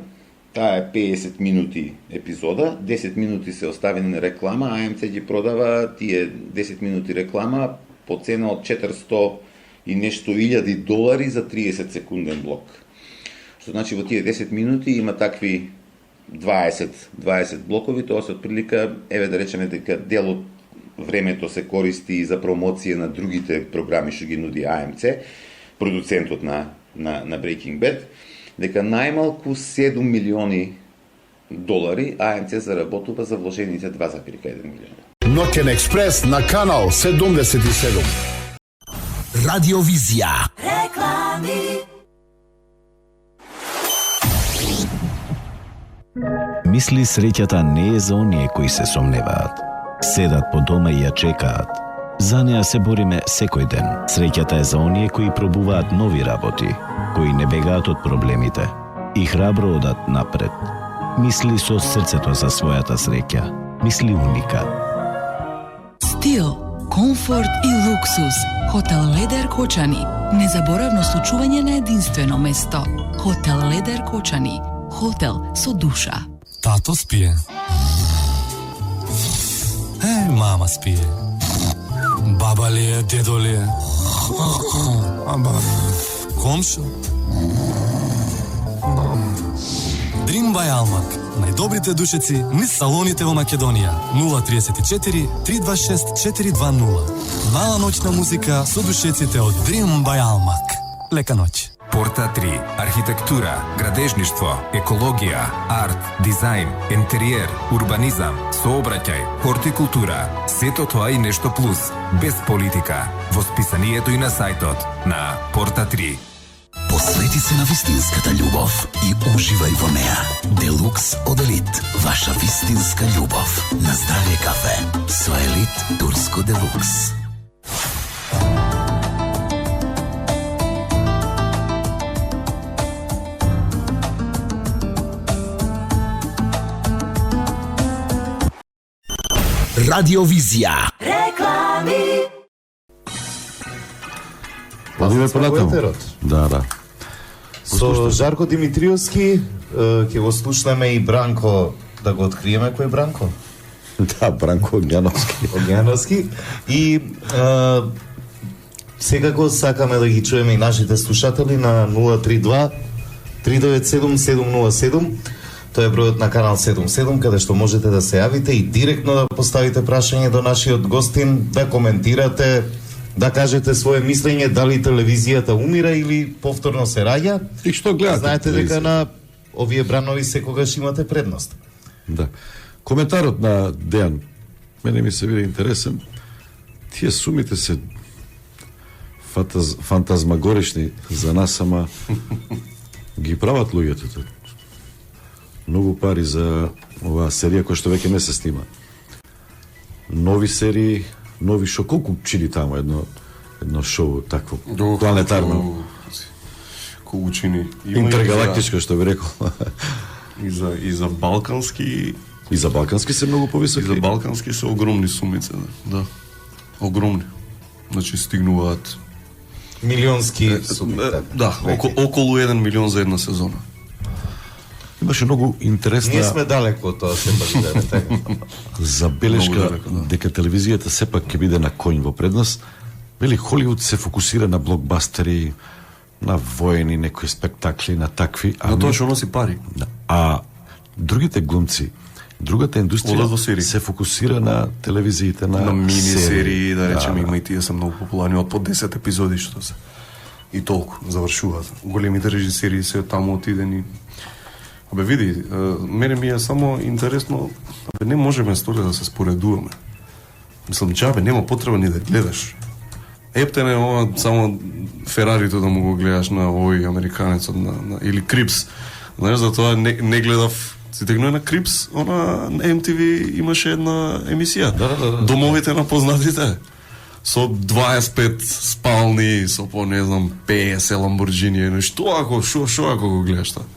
таа е 50 минути епизода, 10 минути се оставени на реклама, АМЦ ги продава тие 10 минути реклама по цена од 400 и нешто илјади долари за 30 секунден блок. Што значи во тие 10 минути има такви 20 блокови, тоа се отприлика, еве да речеме дека дел од времето се користи за промоција на другите програми што ги нуди АМЦ, продуцентот на Breaking Bad, дека најмалку 7 милиони долари АМЦ заработува за вложените 2,1 милиона. Ноќен експрес на канал 77. Радиовизија. Реклами. Мисли среќата не е за оние кои се сомневаат. Седат по дома и ја чекаат. За неа се бориме секој ден. Среќата е за оние кои пробуваат нови работи, кои не бегаат од проблемите и храбро одат напред. Мисли со срцето за својата среќа. Мисли уника. Стил, комфорт и луксус. Хотел Ледер Кочани. Незаборавно случување на единствено место. Хотел Ледер Кочани. Хотел со душа. Тато спие. Мама спие. Баба ли е, дедо ли е? Комшо? Dream by Almak. Најдобрите душеци низ салоните во Македонија. 034 326 420. Мала ноќна музика со душеците од Dream by Almak. Лека ноќ. Порта 3. Архитектура, градежништво, екологија, арт, дизајн, интериер, урбанизам, сообраќај, хортикултура. Сето тоа и нешто плюс, без политика. Во списанието и на сајтот на Порта 3. Посвети се на вистинската љубов и уживај во неа. Делукс од Елит. Ваша вистинска љубов. На здравје кафе. Со Елит Турско Делукс. Радиовизија. Реклами. Одиме понатаму. Да. Со Жарко Димитриевски ќе го слушнеме и Бранко, да го откриеме кој е Бранко? Да, Бранко Огњановски. И секако сакаме да ги чуеме и нашите слушатели на 032 397 707. Тоа е бројот на канал 77, каде што можете да се јавите и директно да поставите прашање до нашиот гостин, да коментирате, да кажете свое мислење дали телевизијата умира или повторно се раѓа. И што гледате? Знаете дека на овие бранови секогаш имате предност. Да. Коментарот на Дејан мене ми се биде интересен. Тие сумите се фантазмагорични за нас, ама ги прават луѓето. Многу пари за оваа серија која што веќе не се снима. Нови серии, нови шоу, колку чини таму едно шоу такво планетарно. Колку чини. Интергалактичко што би рекол. И за балкански. И за балкански се многу повисоки. И за балкански се огромни сумица, да. Огромни. Значи стигнуваат Милионски суми. Да, околу 1 милион за една сезона. Имаше многу интересна... Ние сме далеко од тоа сепак да така. Забелешка дека телевизијата сепак ќе биде на коњ во предност. Вели Холивуд се фокусира на блокбастери, на воени, некои спектакли, на такви. На тоа што носи пари. А другите глумци, другата индустрија се фокусира на телевизиите, на мини-серии, да речеме, има и тие се многу популарни од по 10 епизоди што се. И толку завршуваат. Големите режисери се таму отидени. Абе види, мене ми е само интересно, абе не можеме столе да се споредуваме. Мислам, джабе, нема потреба ни да гледаш. Ептене ова само Ферарито да му го гледаш на овој американецот на или Крипс. Знаеш, затоа не гледав. Си тегнуе на Крипс, она на MTV имаше една емисија. Домовите на познатите. Со 25 спални, со по не знам 50 Ламборджини, што ако го гледаш тоа?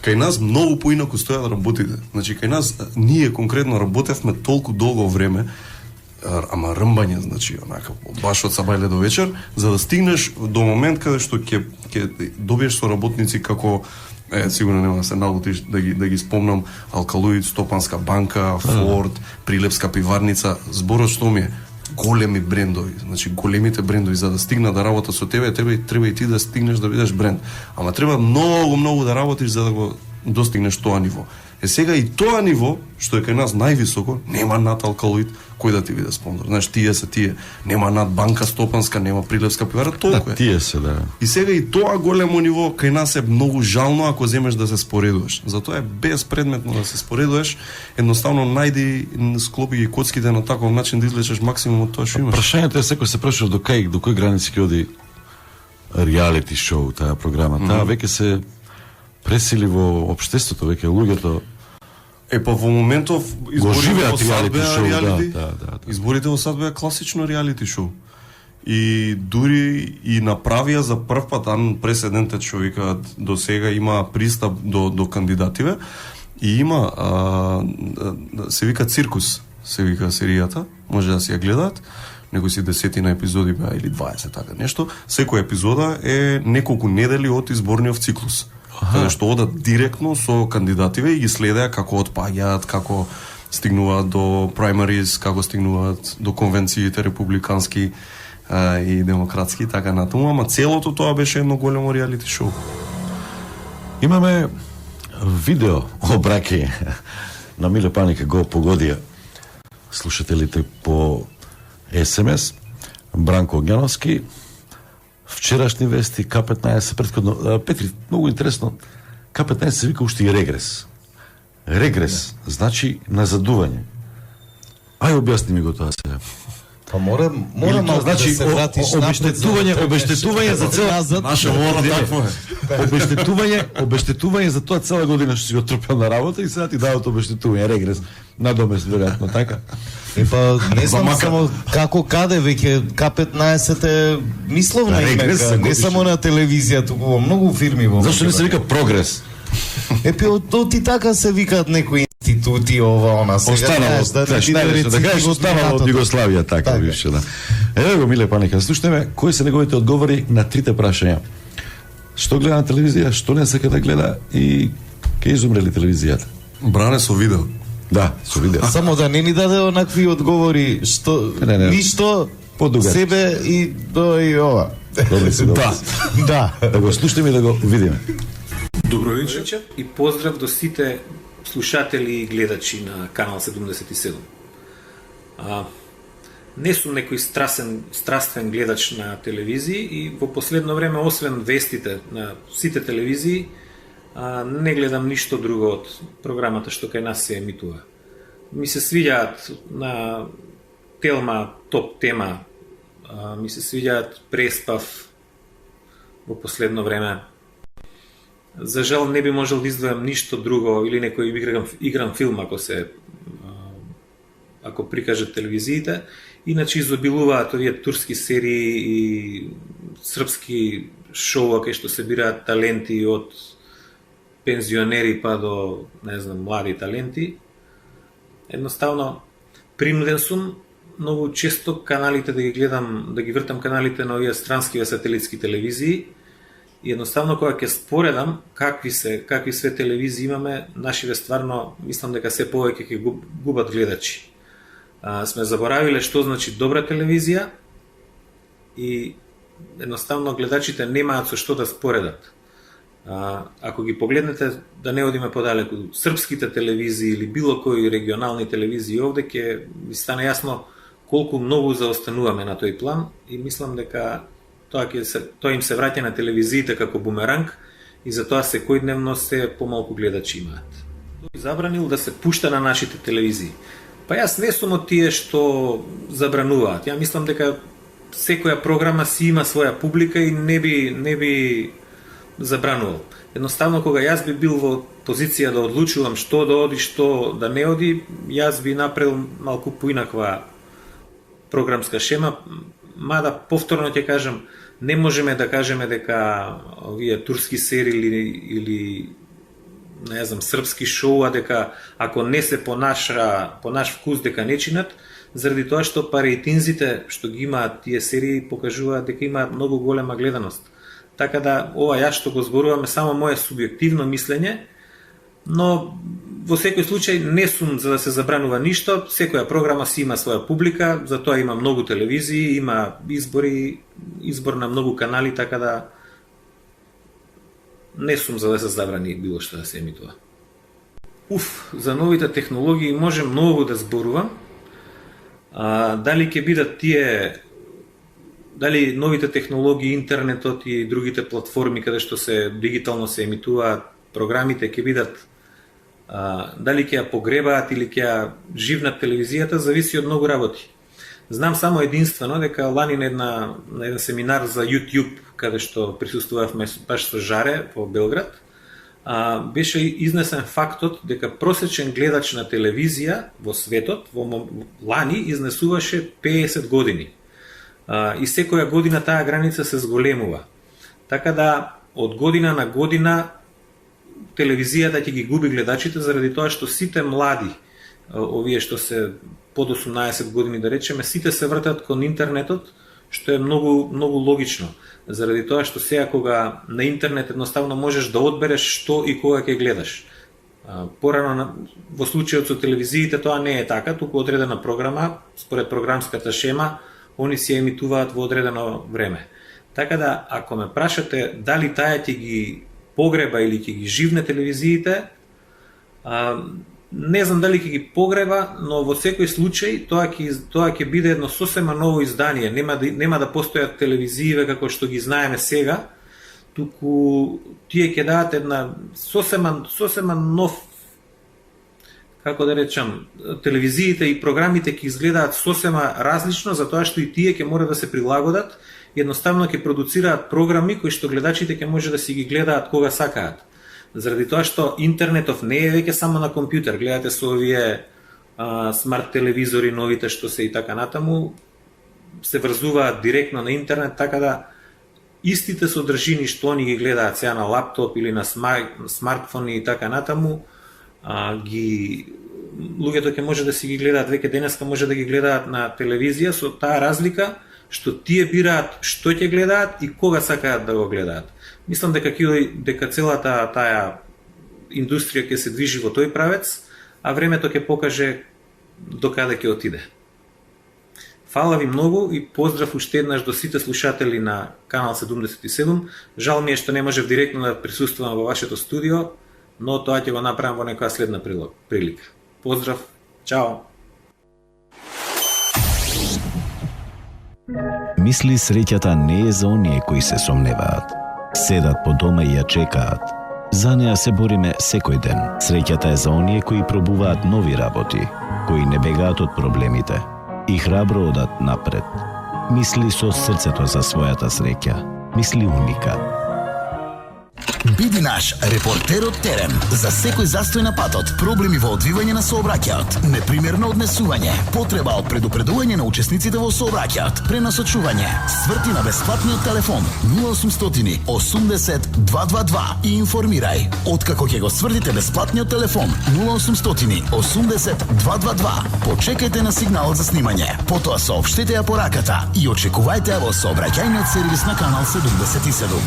Кај нас многу поинаку стојат работите. Значи, кај нас, ние конкретно работевме толку долго време, ама рмбање, значи, онака, баш од сабајле до вечер, за да стигнеш до момент каде што ќе добиеш со работници како, сигурно нема да се налутиш да ги спомнам, Алкалоид, Стопанска банка, Форд, Прилепска пиварница, зборот што ми е, големи брендови, значи големите брендови за да стигнат да работат со тебе, треба и ти да стигнеш да бидеш бренд. Ама треба многу да работиш за да го достигнеш тоа ниво. Сега и тоа ниво, што е кај нас највисоко, нема над Алкалоид, кој да ти биде спонзор. Знаеш, тие, нема над Банка Стопанска, нема Прилепска пивара, толку е. Тие се, да. И сега и тоа големо ниво кај нас е многу жално ако земеш да се споредуваш. Затоа е безпредметно да се споредуваш, едноставно најди, склопи ги коцките на таков начин да извлечеш максимум од тоа што имаш. Прашањето е секој се прашува до кој граници ќе оди реалити шоу, таа програма. Таа веќе се пресили во општеството, веќе луѓето па во моментов изборите во САД беа реалити. Изборите во САД беа класично реалити шоу. И дури и направија за прв пат преседентот што викаат до сега има пристап до кандидативе и има се вика циркус, се вика серијата, може да си ја гледаат. Некои си 10 епизоди беа или 20 така нешто. Секоја епизода е неколку недели од изборниот циклус. Каде што одат директно со кандидативе и ги следеа како отпаѓаат, како стигнуваат до праймарис, како стигнуваат до конвенциите републикански и демократски, така натаму, ама целото тоа беше едно големо реалити шоу. Имаме видео обраки на Миле Паника го погодија слушателите по СМС. Бранко Огњановски, вчерашни вести, К15 претходно. Петри, многу интересно, К15 се вика уште и регрес. Регрес, значи назадување. Ај објасни ми го тоа сега. Па мора малку да се вратиш обештетување за цела наша мора такво е. Обештетување за тоа цела година што си го трпел на работа и сега ти дават обештетување, регрес, надомест веројатно, така. Па не знам само како каде веќе К15 е мисловна имека, не само на телевизија, туку во многу фирми во. Зашто не се вика прогрес? Од и така се викаат некои институти, ова, она, сега останало од Југославија, така беше, да. Еве го, Миле Паника, слушнеме, кои се неговите одговори на трите прашања? Што гледа на телевизија, што не сака да гледа и ке изумре ли телевизијата? Бране со видео. Да, со видео. Само да не ни даде онакви одговори, што ништо, себе и до и ова. Да. Да го слушнеме и да го видиме. Добро вечер и поздрав до сите слушатели и гледачи на Канал 77. Не сум некој страствен гледач на телевизии и во последно време, освен вестите на сите телевизии, не гледам ништо друго од програмата што кај нас се емитува. Ми се свиѓаат на Телма, Топ тема, ми се свиѓаат Преспав во последно време. За жал не би можел да издвојам ништо друго или некој игран филм ако прикажат телевизиите. Иначе изобилуваат овие турски серии и српски шоуа кај што се бираат таленти од пензионери па до, не знам, млади таленти. Едноставно принуден сум многу често каналите да ги гледам, да ги вртам каналите на овие странскиве сателитски телевизии и едноставно кога ќе споредам какви све телевизии имаме, нашиве стварно мислам дека се повеќе ќе губат гледачи. Сме заборавиле што значи добра телевизија и едноставно гледачите немаат со што да споредат. Ако ги погледнете, да не одиме подалеку, српските телевизии или било кои регионални телевизии овде, ќе ви стане јасно колку многу заостануваме на тој план и мислам дека тоа им се враќа на телевизиите како бумеранг и затоа секојдневно се помалку гледачи имаат. Забранил да се пушта на нашите телевизии. Па јас не сум од тие што забрануваат. Ја мислам дека секоја програма си има своја публика и не би забранувал. Едноставно, кога јас би бил во позиција да одлучувам што да оди, што да не оди, јас би направил малку поинаква програмска шема, мада повторно ќе кажам, не можеме да кажеме дека овие турски серии или не знам, српски шоуа, дека ако не се по наш вкус дека не чинат, заради тоа што рейтинзите што ги имаат тие серии покажуваат дека имаат многу голема гледаност. Така да, ова јас што го зборуваме само моје субјективно мислење, но во секој случај не сум за да се забранува ништо, секоја програма си има своја публика, затоа има многу телевизии, има избор на многу канали, така да не сум за да се забрани било што да се емитува. За новите технологии може многу да зборувам. Дали ќе бидат дали новите технологии, интернетот и другите платформи каде што се дигитално се емитуваат програмите ќе бидат дали ќе ја погребаат или ќе ја живнат телевизијата, зависи од многу работи. Знам само единствено дека лани на еден семинар за YouTube, каде што присуствувавме баш со Жаре во Белград, беше изнесен фактот дека просечен гледач на телевизија во светот во лани изнесуваше 50 години. И секоја година таа граница се зголемува. Така да, од година на година телевизијата ќе ги губи гледачите заради тоа што сите млади, овие што се под 18 години да речеме, сите се вртат кон интернетот, што е многу логично. Заради тоа што сега кога на интернет едноставно можеш да одбереш што и кога ќе гледаш. Порано во случајот со телевизиите тоа не е така, туку одредена програма, според програмската шема, они се емитуваат во одредено време. Така да, ако ме прашате дали таа ќе ги погреба или ќе ги живне телевизиите, не знам дали ќе ги погреба, но во секој случај тоа ќе биде едно сосема ново издание. Нема да постојат телевизиите како што ги знаеме сега, туку тие ќе дадат една сосема нов, како да речам, телевизиите и програмите ќе изгледаат сосема различно, затоа што и тие ќе мора да се прилагодат, едноставно ќе продуцираат програми кои што гледачите ќе може да си ги гледаат кога сакаат. Заради тоа што интернетов не е веќе само на компјутер, гледате со овие смарт телевизори новите што се и така натаму, се врзуваат директно на интернет, така да истите содржини што они ги гледаат сега на лаптоп или на смартфони и така натаму, луѓето ќе може да си ги гледаат, веќе денеска може да ги гледаат на телевизија, со таа разлика што тие бираат што ќе гледаат и кога сакаат да го гледаат. Мислам дека целата таа индустрија ќе се движи во тој правец, а времето ќе покаже до каде ќе отиде. Фала ви многу и поздрав уште еднаш до сите слушатели на Канал 77. Жал ми е што не можев директно да присуствувам во вашето студио, но тоа ќе го направам во некоја следна прилика. Поздрав, чао! Мисли среќата не е за оние кои се сомневаат. Седат по дома и ја чекаат. За неа се бориме секој ден. Среќата е за оние кои пробуваат нови работи, кои не бегаат од проблемите и храбро одат напред. Мисли со срцето за својата среќа. Мисли Уникат. Биди наш репортер од терен за секој застој на патот, проблеми во одвивање на сообраќајот, непримерно однесување, потреба од предупредување на учесниците во сообраќајот, пренасочување. Сврти на бесплатниот телефон 0800 80 222 и информирај. Откако ќе го свртите бесплатниот телефон 0800 80 222, почекајте на сигналот за снимање. Потоа соопштете ја пораката и очекувајте ја во сообраќајниот сервис на канал 77.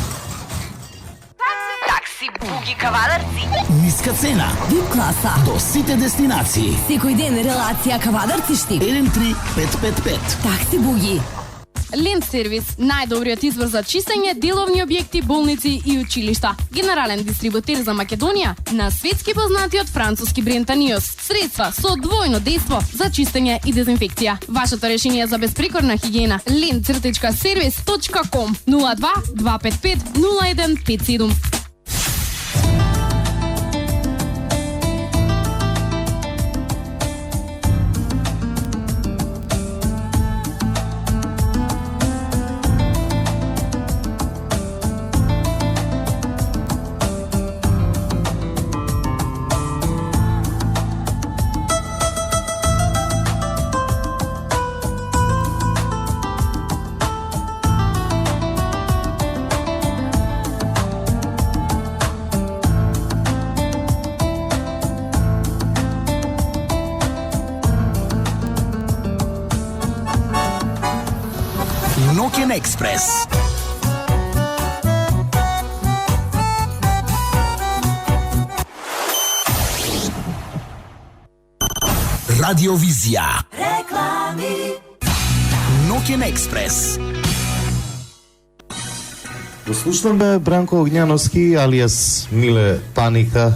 Такси Буги Кавадарци. Ниска цена. Вип класа. До сите дестинации. Секој ден релација Кавадарци штип. 13555. Такси Буги. Лент сервис, најдобриот избор за чистење, деловни објекти, болници и училишта. Генерален дистрибутер за Македонија на светски познатиот француски бренд Таниос. Средства со двојно дејство за чистење и дезинфекција. Вашето решение за безпрекорна хигиена. lent-service.com 02 255 0157. Ноќен експрес. Радиовизија. Реклами. Ноќен експрес. Го слушнаме Бранко Огњановски, алијас Миле Паника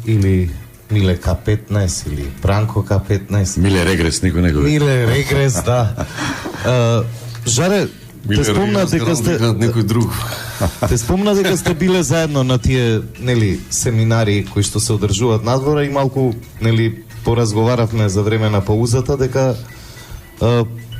или Миле К15 или Бранко К15. Миле Регрес, никој не го вика. Миле Регрес, да. Жаре, те спомна дека сте некој друг. Те спомна дека сте биле заедно на тие, нели, семинари кои што се одржуваат надвора и малку, нели, поразговаравме за време на паузата дека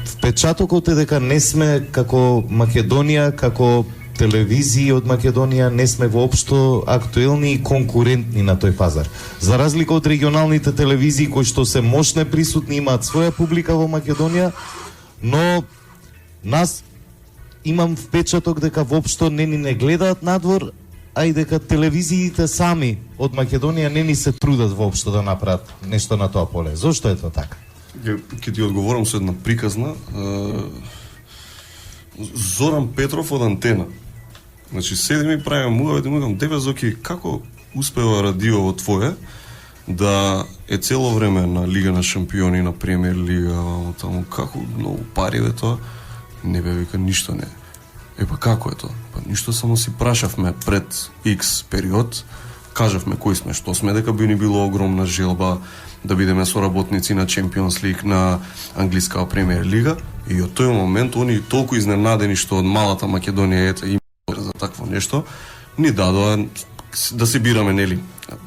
впечатокот е дека не сме како Македонија, како телевизии од Македонија, не сме воопшто актуелни и конкурентни на тој пазар. За разлика од регионалните телевизии кои што се мощне присутни, имаат своја публика во Македонија, но нас имам впечаток дека воопшто не гледаат надвор, а и дека телевизиите сами од Македонија не ни се трудат воопшто да направат нешто на тоа поле. Зошто е тоа така? Ќе ти одговорам со една приказна. Зоран Петров од Антена. Значи, седим и правиме муавет и му викам, Деве Зоки, како успева радиово твое да е цело време на Лига на шампиони, на Премиер Лига, таму, како многу пари бе тоа? Не бе, вика, ништо не. Па како е тоа? Па ништо, само си прашавме пред X период, кажавме кои сме, што сме, дека би ни било огромна желба да бидеме соработници на Champions League, на англиска Премиер Лига, и од тој момент они толку изненадени што од малата Македонија ете има за такво нешто, ни дадоа да се бираме, нели,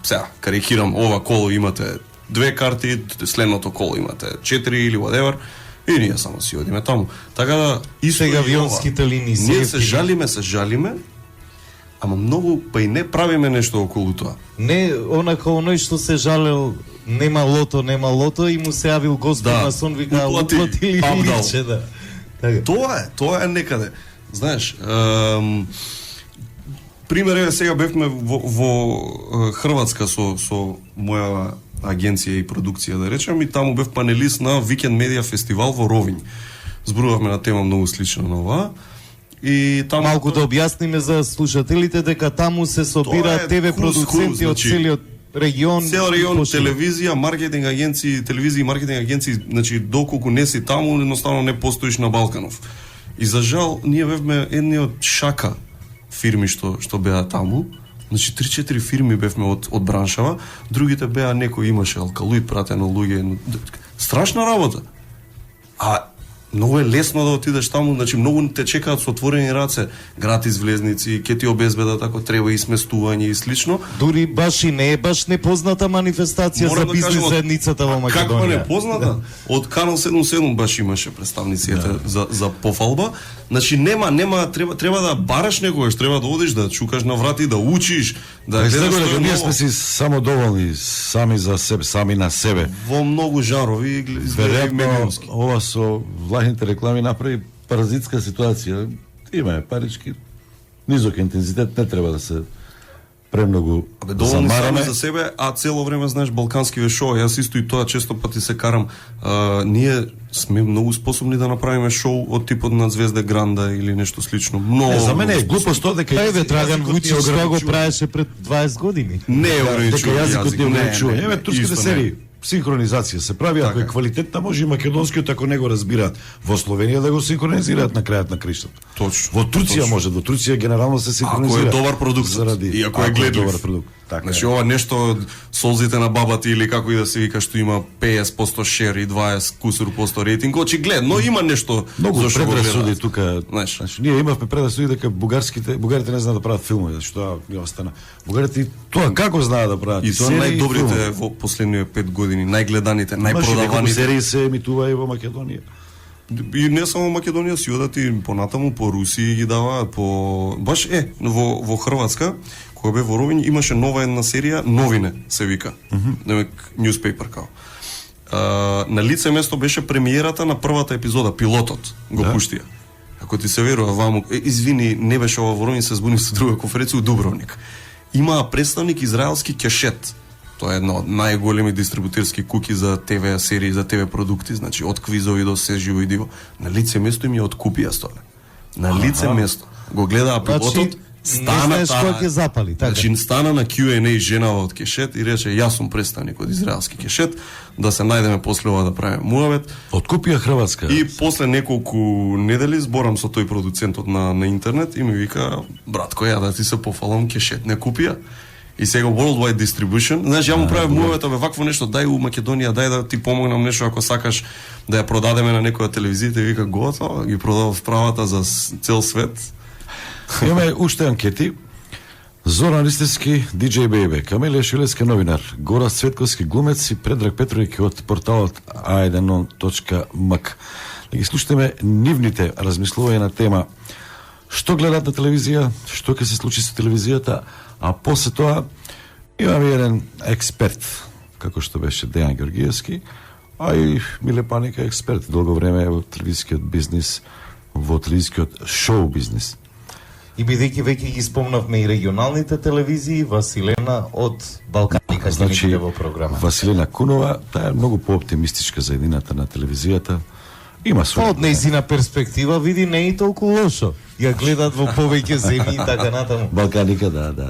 сега, карикирам, ова коло имате 2 карти, следното коло имате 4 или whatever, и ние само си одиме таму. Така да, исто сега авионските линии ние се жалиме, ама многу па и не правиме нешто околу тоа. Не, онака оној што се жалел нема лото и му се јавил Господ на сон, вика уплатили личе, да. Тоа е некаде. Знаеш, пример е, сега бевме во Хрватска со моја агенција и продукција, да речем, и таму бев панелист на Викенд Медиа фестивал во Ровињ. Зборувавме на тема многу слична на оваа. И таму малку да објасниме за слушателите дека таму се собираат ТВ продуценти од целиот регион, цел регион, телевизија, маркетинг агенции, значи доколку не си таму, едноставно не постоиш на Балканов. И за жал, ние бевме едни од шака фирми што беа таму. Значи 3-4 фирми бевме од браншава, другите беа некој имаше алкалоид пратено луѓе. Страшна работа. А Многу е лесно да отидеш таму, значи многу те чекаат со отворени раце, гратис влезници, ќе ти обезбедат ако треба и сместување и слично. Дури баш и не е баш непозната манифестација за бизнес заедницата во Македонија. Каква непозната? Од Канал 77 баш имаше представниците за пофалба. Значи нема треба да бараш некогаш, треба да одиш да чукаш на врати, да учиш, да гледаш што е ние сме си само доволни сами за себе, сами на себе. Во многу жанрови изгледа медиумски. Ова со влахните реклами направи паразитска ситуација. Имаме парички, низок интензитет, не треба да се премногу замараме за себе, а цело време знаеш балканскиве шоу. Јас исто и тоа често пати се карам. Ние сме многу способни да направиме шоу од типот на Звезде Гранда или нешто слично. Многу. За мене е глупост тоа дека Драган Вујчич тоа го правеше пред 20 години. Не е ограничуван јазикот не ограничува. Еве турските исто серии синхронизација се прави, ако е квалитетна, може и македонскиот, ако не го разбираат во Словенија, да го синхронизираат на крајот на криштото. Точно. Во Турција може, во Турција генерално се синхронизира. Ако е добар продукт, и ако е гледлив. Добар продукт. Така. Значи ова нешто солзите на бабати или како и да се вика што има 50% шер и 20 кусур % рейтинг, очигледно има нешто многу зашто го предрасуди гледаат. тука. Значи ние имавме предрасуди дека бугарите не знаат да прават филмови, зашто тоа не остана. Бугарите тоа како знаат да прават? И тоа најдобрите во последните 5 години, најгледаните, најпродаваните серии се емитува и во Македонија. И не само Македонија, си одат и понатаму по Русија ги даваат, по баш во Хрватска, кога бе во Ровин, имаше нова една серија, Новине се вика. Демек newspaper као. На лице место беше премиерата на првата епизода, пилотот го пуштија. Ако ти се верува, ваму, извини, не беше ова во Ровин, се збуни со друга конференција у Дубровник. Имаа представник израелски Кешет. Тоа е една од најголеми дистрибутерски куки за ТВ серии, за ТВ продукти, значи од квизови до се живо и диво. На лице место им ја откупија столе. На лице место. Го гледаа пилотот, стана кој ќе запали, така. Значи стана на Q&A женава од Кешет и рече јас сум представник од израелски Кешет, да се најдеме после ова да правиме муавет. Откупија Хрватска. И после неколку недели зборам со тој продуцентот на интернет и ми вика, братко, ја да ти се пофалам, Кешет не купија. И сега Worldwide Distribution, знаеш, ја му правам муавет, вакво нешто, дај у Македонија, дај да ти помогнам нешто ако сакаш да ја продадеме на некоја телевизија, и вика готово, ги продав правата за цел свет. Имаме уште анкети. Зоран Ристевски, DJ Baby, Камелија Шилевска новинар, Гора Цветковски глумец и Предраг Петровиќ од порталот a1.mk. Да ги слушаме нивните размислувања на тема што гледат на телевизија, што ќе се случи со телевизијата, а после тоа имаме еден експерт, како што беше Дејан Георгиевски, а и Миле Паника експерт долго време во телевизискиот бизнис, во телевизискиот шоу бизнис. И бидејќи веќе ги спомнавме и регионалните телевизии, Василена од Балканика значи, во програма. Василена Кунова, таа е многу пооптимистичка за едината на телевизијата. Има свој. Од нејзина перспектива види не е толку лошо. Ја гледат во повеќе земји и така натаму. Балканика, да.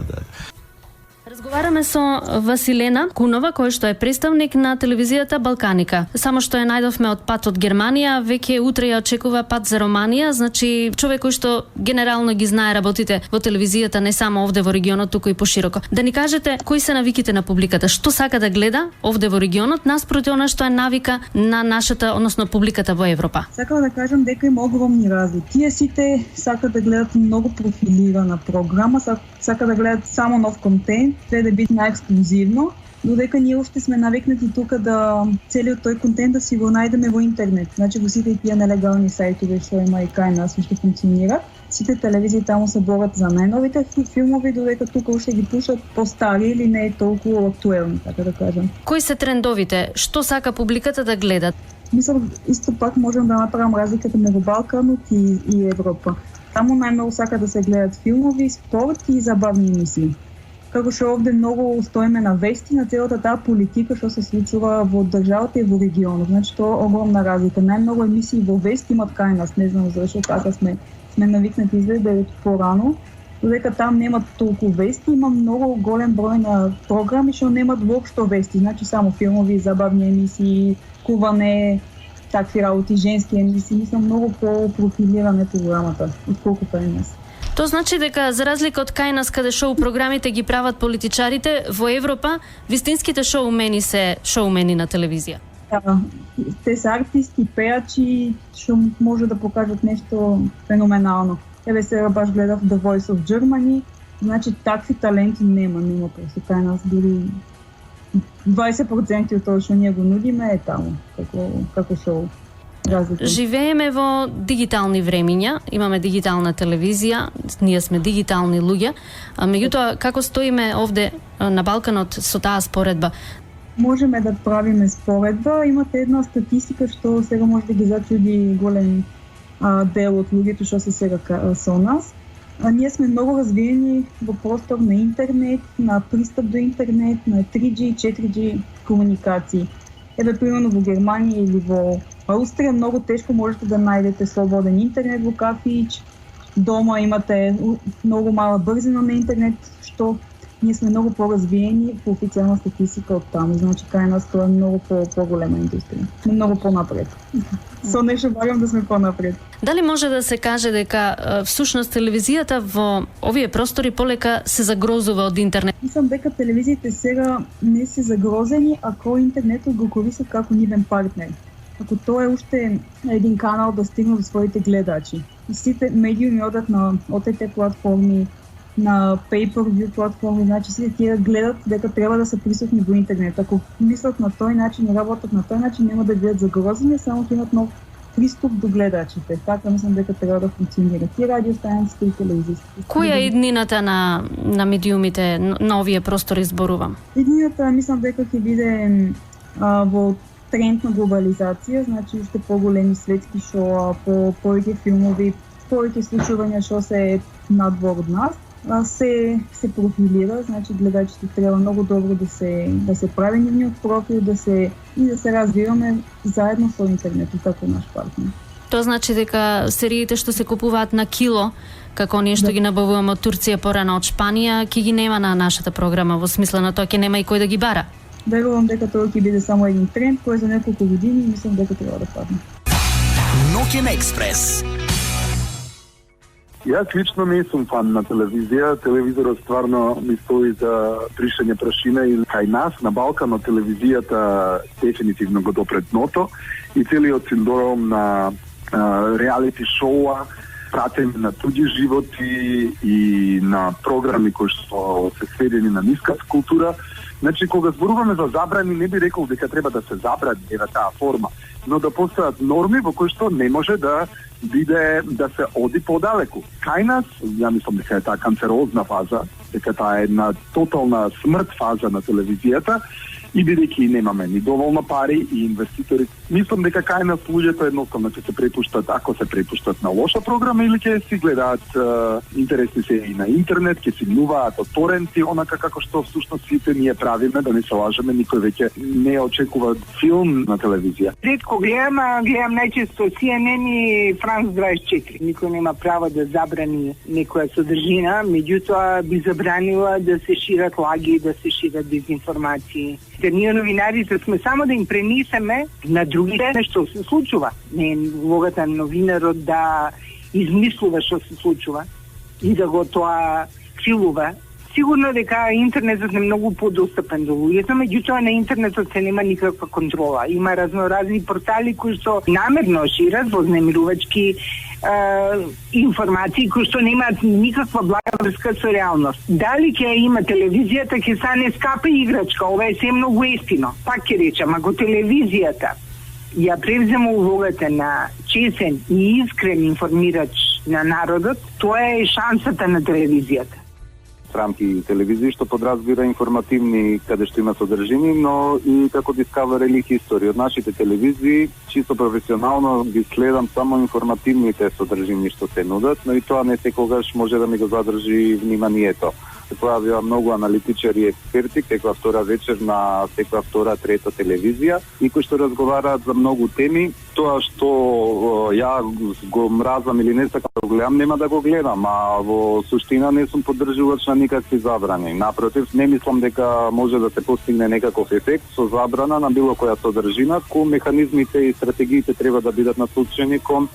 Разговараме со Василена Кунова, кој што е представник на телевизијата Балканика. Само што ја најдовме од пат од Германија, веќе утре ја очекува пат за Романија, значи човек кој што генерално ги знае работите во телевизијата не само овде во регионот, туку и пошироко. Да ни кажете кои се навиките на публиката, што сака да гледа овде во регионот наспроти она што е навика на нашата, односно публиката во Европа. Сакам да кажам дека има огромни разлики. Тие сите сакаат да гледат многу профилирана програма, сакаат да гледат само нов контент, да биде најексклузивно, додека ние уште сме навикнати тука да целиот тој контент да си го најдеме во интернет. Значи во сите тие нелегални сајтови што има и кај нас што функционираат, сите телевизии таму се борат за најновите филмови, додека тука уште ги пушат постари или не е толку актуелни, така да кажам. Кои се трендовите? Што сака публиката да гледат? Мислам, исто пак можам да направам разликата меѓу Балканот и Европа. Таму најмногу сака да се гледат филмови, спорт и забавни емисии. Како што овде многу стоиме на вести на целата таа политика што се случува во државата и во регионот. Значи тоа е огромна разлика. Најмногу емисии во вести имат кај нас, не знам зашто така сме навикнати изгледа од порано. Додека там немат толку вести, има многу голем број на програми што немат воопшто вести, значи само филмови, забавни емисии, куване, такви работи, женски емисии, мислам многу по-профилирана програмата отколку кај нас. Тоа значи дека за разлика од кај нас каде шоу програмите ги прават политичарите, во Европа вистинските шоумени се шоумени на телевизија. Те се артисти, пејачи, што може да покажат нешто феноменално. Еве сега баш гледав The Voice of Germany, значи такви таленти нема просто кај нас, дури 20% од тоа што ние го нудиме е таму, како шоу. Разлика. Живееме во дигитални времиња, имаме дигитална телевизија, ние сме дигитални луѓе, а меѓутоа како стоиме овде на Балканот со таа споредба? Можеме да правиме споредба, имате една статистика што сега може да ги зачуди голем дел од луѓето што се сега со нас. Ние сме многу развиени во простор на интернет, на пристап до интернет, на 3G, 4G комуникации. Еве, примерно во Германија или во Аустрија многу тешко можете да најдете слободен интернет во кафич. Дома имате многу мала брзина на интернет, што ние сме многу поразвиени по официјална статистика од таму. Значи, кај нас тоа е многу поголема индустрија. Сме многу понапред. Со нешто барам да сме понапред. Дали може да се каже дека всушност телевизијата во овие простори полека се загрозува од интернет? Мислам дека телевизиите сега не се загрозени ако интернетот го користат како нивен партнер. Ако тоа е уште един канал да стигне до своите гледачи. Сите медиуми одат на OTT платформи, на pay-per-view платформи, значи сите тие гледат дека треба да се присутни во интернет. Ако мислат на тој начин и работат на тој начин, нема да бидат загрозени, само ќе имат нов приступ до гледачите. Така мислам дека треба да функционира и радиостанциите и телевизиите. Која е иднината на медиумите на овие простори зборувам? Иднината мислам дека ќе биде во тренд на глобализација, значи уште поголеми светски шоа, повеќе филмови, повеќе случувања што се надвор од нас. Се профилира, значи гледачите треба многу добро да се прави нивниот профил, да се развиваме заедно со интернетот како наш партнер. Тоа значи дека сериите што се купуваат на кило, како ние што ги набавуваме од Турција, порано од Шпанија, ќе ги нема на нашата програма, во смисла на тоа ќе нема и кој да ги бара. Верувам дека тоа ќе биде само еден тренд кој за неколку години мислам дека треба да падне. Ноќен експрес. Јас лично не сум фан на телевизија. Телевизорот стварно ми стои за пришање прашина и кај нас на Балканот телевизијата дефинитивно го допре дното и целиот синдром на реалити шоуа, пратење на туѓи животи и на програми кои што се сведени на ниска култура. Значи, кога зборуваме за забрани, не би рекол дека треба да се забрани на таа форма, но да постојат норми во кои што не може да биде да се оди подалеку. Кај нас, ја мислам дека е таа канцерозна фаза, дека таа е една тотална смрт фаза на телевизијата, и бидејќи немаме ни доволно пари и инвеститори, мислам дека кај нас луѓето едноставно ќе се препуштат, ако се препуштат на лоша програма или ќе си гледаат интересни серии на интернет, ќе си мнуваат од торенти, онака како што всушност сите ние правиме, да не се лажеме, никој веќе не очекува филм на телевизија. Ретко гледам најчесто CNN и France 24. Никој нема право да забрани некоја содржина, меѓутоа би забранила да се шират лаги, да се шират дезинформации. Ние новинарите сме само да им пренесеме на другите што се случува. Не е улогата на новинарот да измислува што се случува и да го тоа крилува. Сигурно дека интернетот е многу подостапен до луѓето, меѓутоа на интернетот се нема никаква контрола. Има разноразни портали кои што намерно шират вознемирувачки информации кои што немаат никаква блага врска со реалност. Дали ќе има телевизијата, ќе стане скапа играчка, ова е се многу ефтино. Пак ќе речам, ако телевизијата ја превзема улогата на чесен и искрен информирач на народот, тоа е шансата на телевизијата. Рамки телевизии што подразбира информативни каде што има содржини, но и како Discovery или History. Од нашите телевизии, чисто професионално ги следам само информативните содржини што се нудат, но и тоа не секогаш може да ми го задржи вниманието. Се појавија многу аналитичари и експерти секоја втора вечер на секоја втора, трета телевизија и кои што разговараат за многу теми. Тоа што ја го мразам или не сакам да го гледам, нема да го гледам, а во суштина не сум поддржувач на никакви забрани. Напротив, не мислам дека може да се постигне некаков ефект со забрана на било која содржина, кон механизмите и стратегиите треба да бидат насочени кон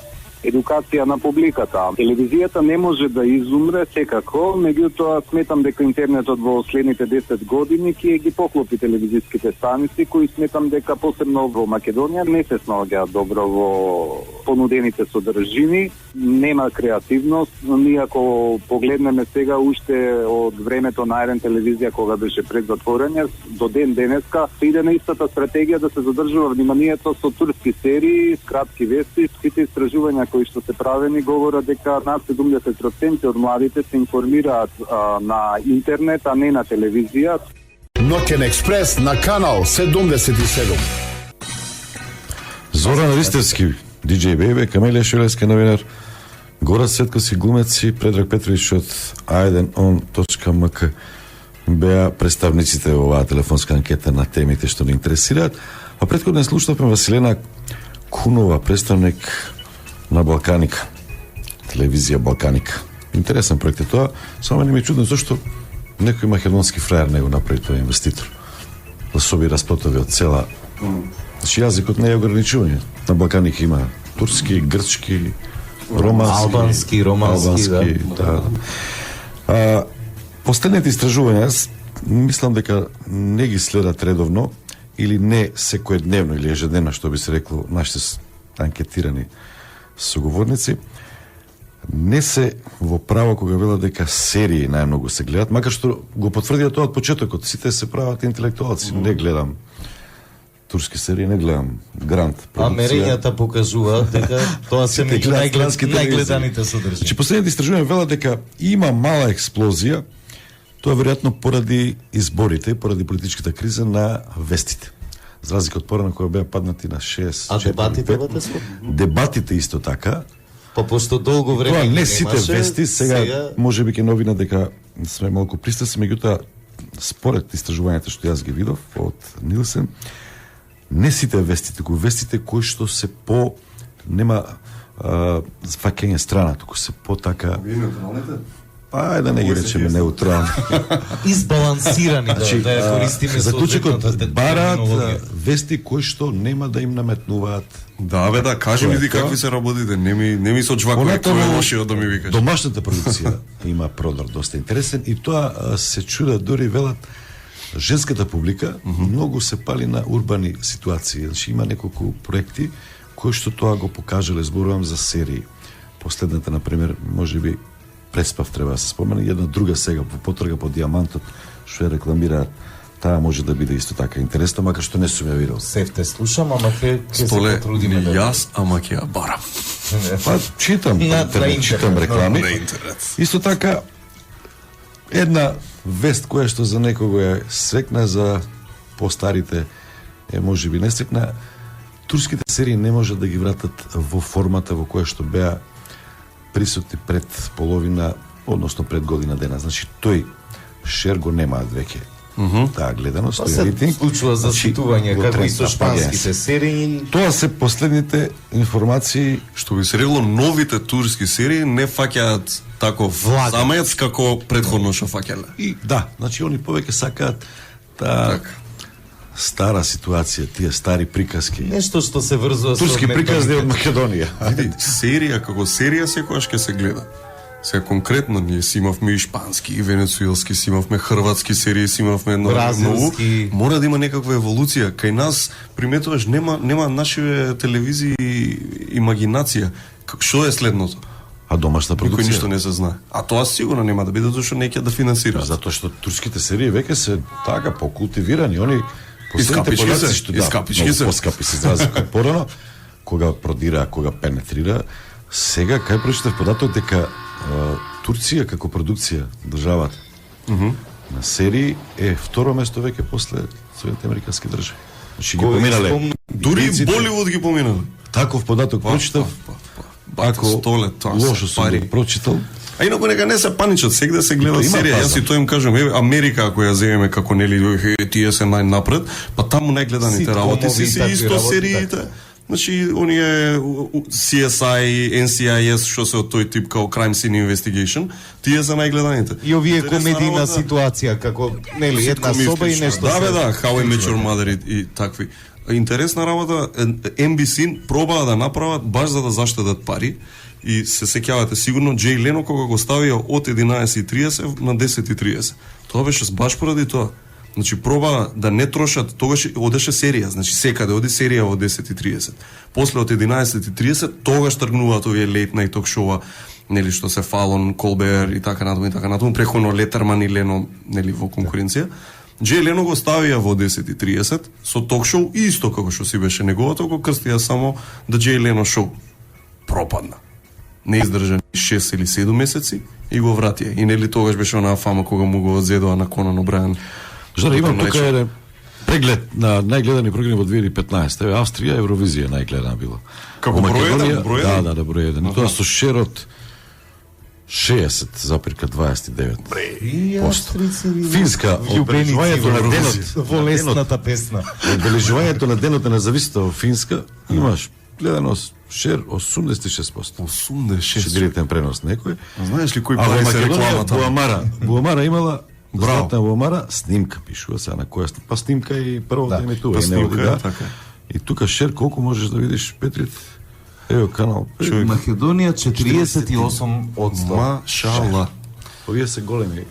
едукација на публиката. Телевизијата не може да изумре секако, меѓутоа сметам дека интернетот во следните 10 години ќе ги поклопи телевизиските станици, кои сметам дека посебно во Македонија не се снаоѓаат добро во понудените содржини, нема креативност. Ние ако погледнеме сега уште од времето на Ајрен телевизија кога беше пред затворење до ден денеска, се иде на истата стратегија да се задржува вниманието со турски серии, кратки вести. Сите истражувања кои што се правени говорат дека над 70% од младите се информираат на интернет, а не на телевизија. Ноќен експрес на канал 77. Зоран Ристевски, DJ Baby, Камелија Шилевска новинар, Гора Светковски глумец и Предраг Петрович од aidenon.mk беа представниците во оваа телефонска анкета на темите што ни интересираат. А претходно слушнавме Василена Кунова, представник на Балканика, телевизија Балканика. Интересен проект е тоа, само не ми е чудно зашто некој македонски фраер не го направи тој инвеститор. Да собира спотови од цела. Значи јазикот не е ограничување. На Балканика има турски, грчки, романски, албански, да. Последните истражувања, мислам дека не ги следат редовно или не секојдневно или ежедневно, што би се рекло нашите анкетирани соговорници, не се во право кога велат дека серии најмногу се гледат, макар што го потврдија тоа од почетокот. Сите се прават интелектуалци. Не гледам турски серии, не гледам Грант продукција. Мерењата покажуваат дека тоа се меѓу најгледаните содржини. Значи последните истражувања велат дека има мала експлозија. Тоа веројатно поради изборите, поради политичката криза на вестите. За разлика од порано кога беа паднати на 6. А дебатите вате? Дебатите исто така. Пошто долго време тоа не сите вести, сега можеби ќе новина дека сме малку пристрасни, меѓутоа според истражувањата што јас ги видов од Нилсен, не сите вестите, туку вестите кои што се по нема фаќање страна, туку се по така да не ги речеме неутрални. Избалансирани, да ја користиме заклучокот бараат вести кои што нема да им наметнуваат. Да, бе, да, кажи ми ти какви се работите, не ми сочвакува кој е лошиот да ми викаш. Домашната продукција има продор доста интересен и тоа се чуда дури велат женската публика многу се пали на урбани ситуации. Значи има неколку проекти кои што тоа го покажале, зборувам за серии. Последната, например, можеби Преспав треба да се спомене, една друга сега по потрага по Диамантот што ја рекламираат, таа може да биде исто така интересна, макар што не сум ја видел. Сев те слушам, ама ќе се потрудиме да. Јас, ама ќе ја барам. Па читам, читам реклами. Исто така една вест која што за некого е свекна, за постарите е можеби не свекна. Турските серии не може да ги вратат во формата во која што беа присутни пред половина, односно пред година дена. Значи тој шер го немаат веќе. Таа гледаност, тој рейтинг случува за ситување како и со шпанските серии. Тоа се последните информации што би се рекло, новите турски серии не фаќаат таков замец како предходно што фаќале. И да, значи они повеќе сакаат таа стара ситуација, тие стари приказки. Нешто што се врзува со турски приказни од Македонија. Види, серија како серија секогаш ќе се гледа. Сега конкретно ние си имавме и шпански, и венецуелски, си имавме хрватски серии, си имавме многу. Мора да има некаква еволуција. Кај нас приметуваш нема нашите телевизии имагинација. Што е следното? А домашна продукција? Никој ништо не се знае. А тоа сигурно нема да биде, зашто неќе да финансираат. Затоа што турските серии веќе се така покултивирани, они Искапички се. Поскапи се за разлика од порано, кога продира, кога пенетрира. Сега кај прочитав податок дека Турција како продукција државата на серии е второ место веќе после Соединените американски држави. Значи ги поминале. Дури Боливуд ги поминале. Таков податок прочитав. Ако лошо сум го прочитал. А инаку нека не се паничат, сега да се гледа серија. Јас и тоа им кажам, Америка ако ја земеме како нели тие се најнапред, па таму најгледаните работи се исто сериите. Значи, оние CSI, NCIS, што се од тој тип као Crime Scene Investigation, тие се најгледаните. И овие комедийна ситуација, како, нели, една соба и нешто. Да, бе, да, How I Met Your Mother и такви. интересна работа, NBC пробаа да направат баш за да заштедат пари и се сеќавате сигурно Джей Лено кога го ставија од 11:30 на 10:30. Тоа беше баш поради тоа. Значи проба да не трошат, тогаш одеше серија, значи секаде оди серија во 10:30. После од 11:30 тогаш тргнуваат овие late night talk шоуа, нели што се Фалон, Колбер и така натаму, преходно Летерман и Лено, нели во конкуренција. Джей Лено го ставија во 10:30 со ток шоу исто како што си беше неговото, го крстија само да Джей Лено шоу. Пропадна. Не издржа 6 или 7 месеци и го вратија. И нели тогаш беше онаа фама кога му го одзедоа на Конан О'Брајан. Жара, имам тука еден преглед на најгледани програми во 2015. Еве Австрија, Евровизија најгледана била. Како број 1? Да, број 1. Тоа со шерот 60,29%. Финска, обележувањето на денот во лесната песна. Обележувањето на денот на независноста во Финска имаш гледаност шер 86%. 86%. Ще директен пренос некој. Знаеш ли кој прави се рекламата? Буамара имала Златна Буамара, снимка пишува сега на која па снимка и првото емитува. И тука шер колку можеш да видиш, Петрит? Ево канал. Македонија 48%. Машала. Овие се големи.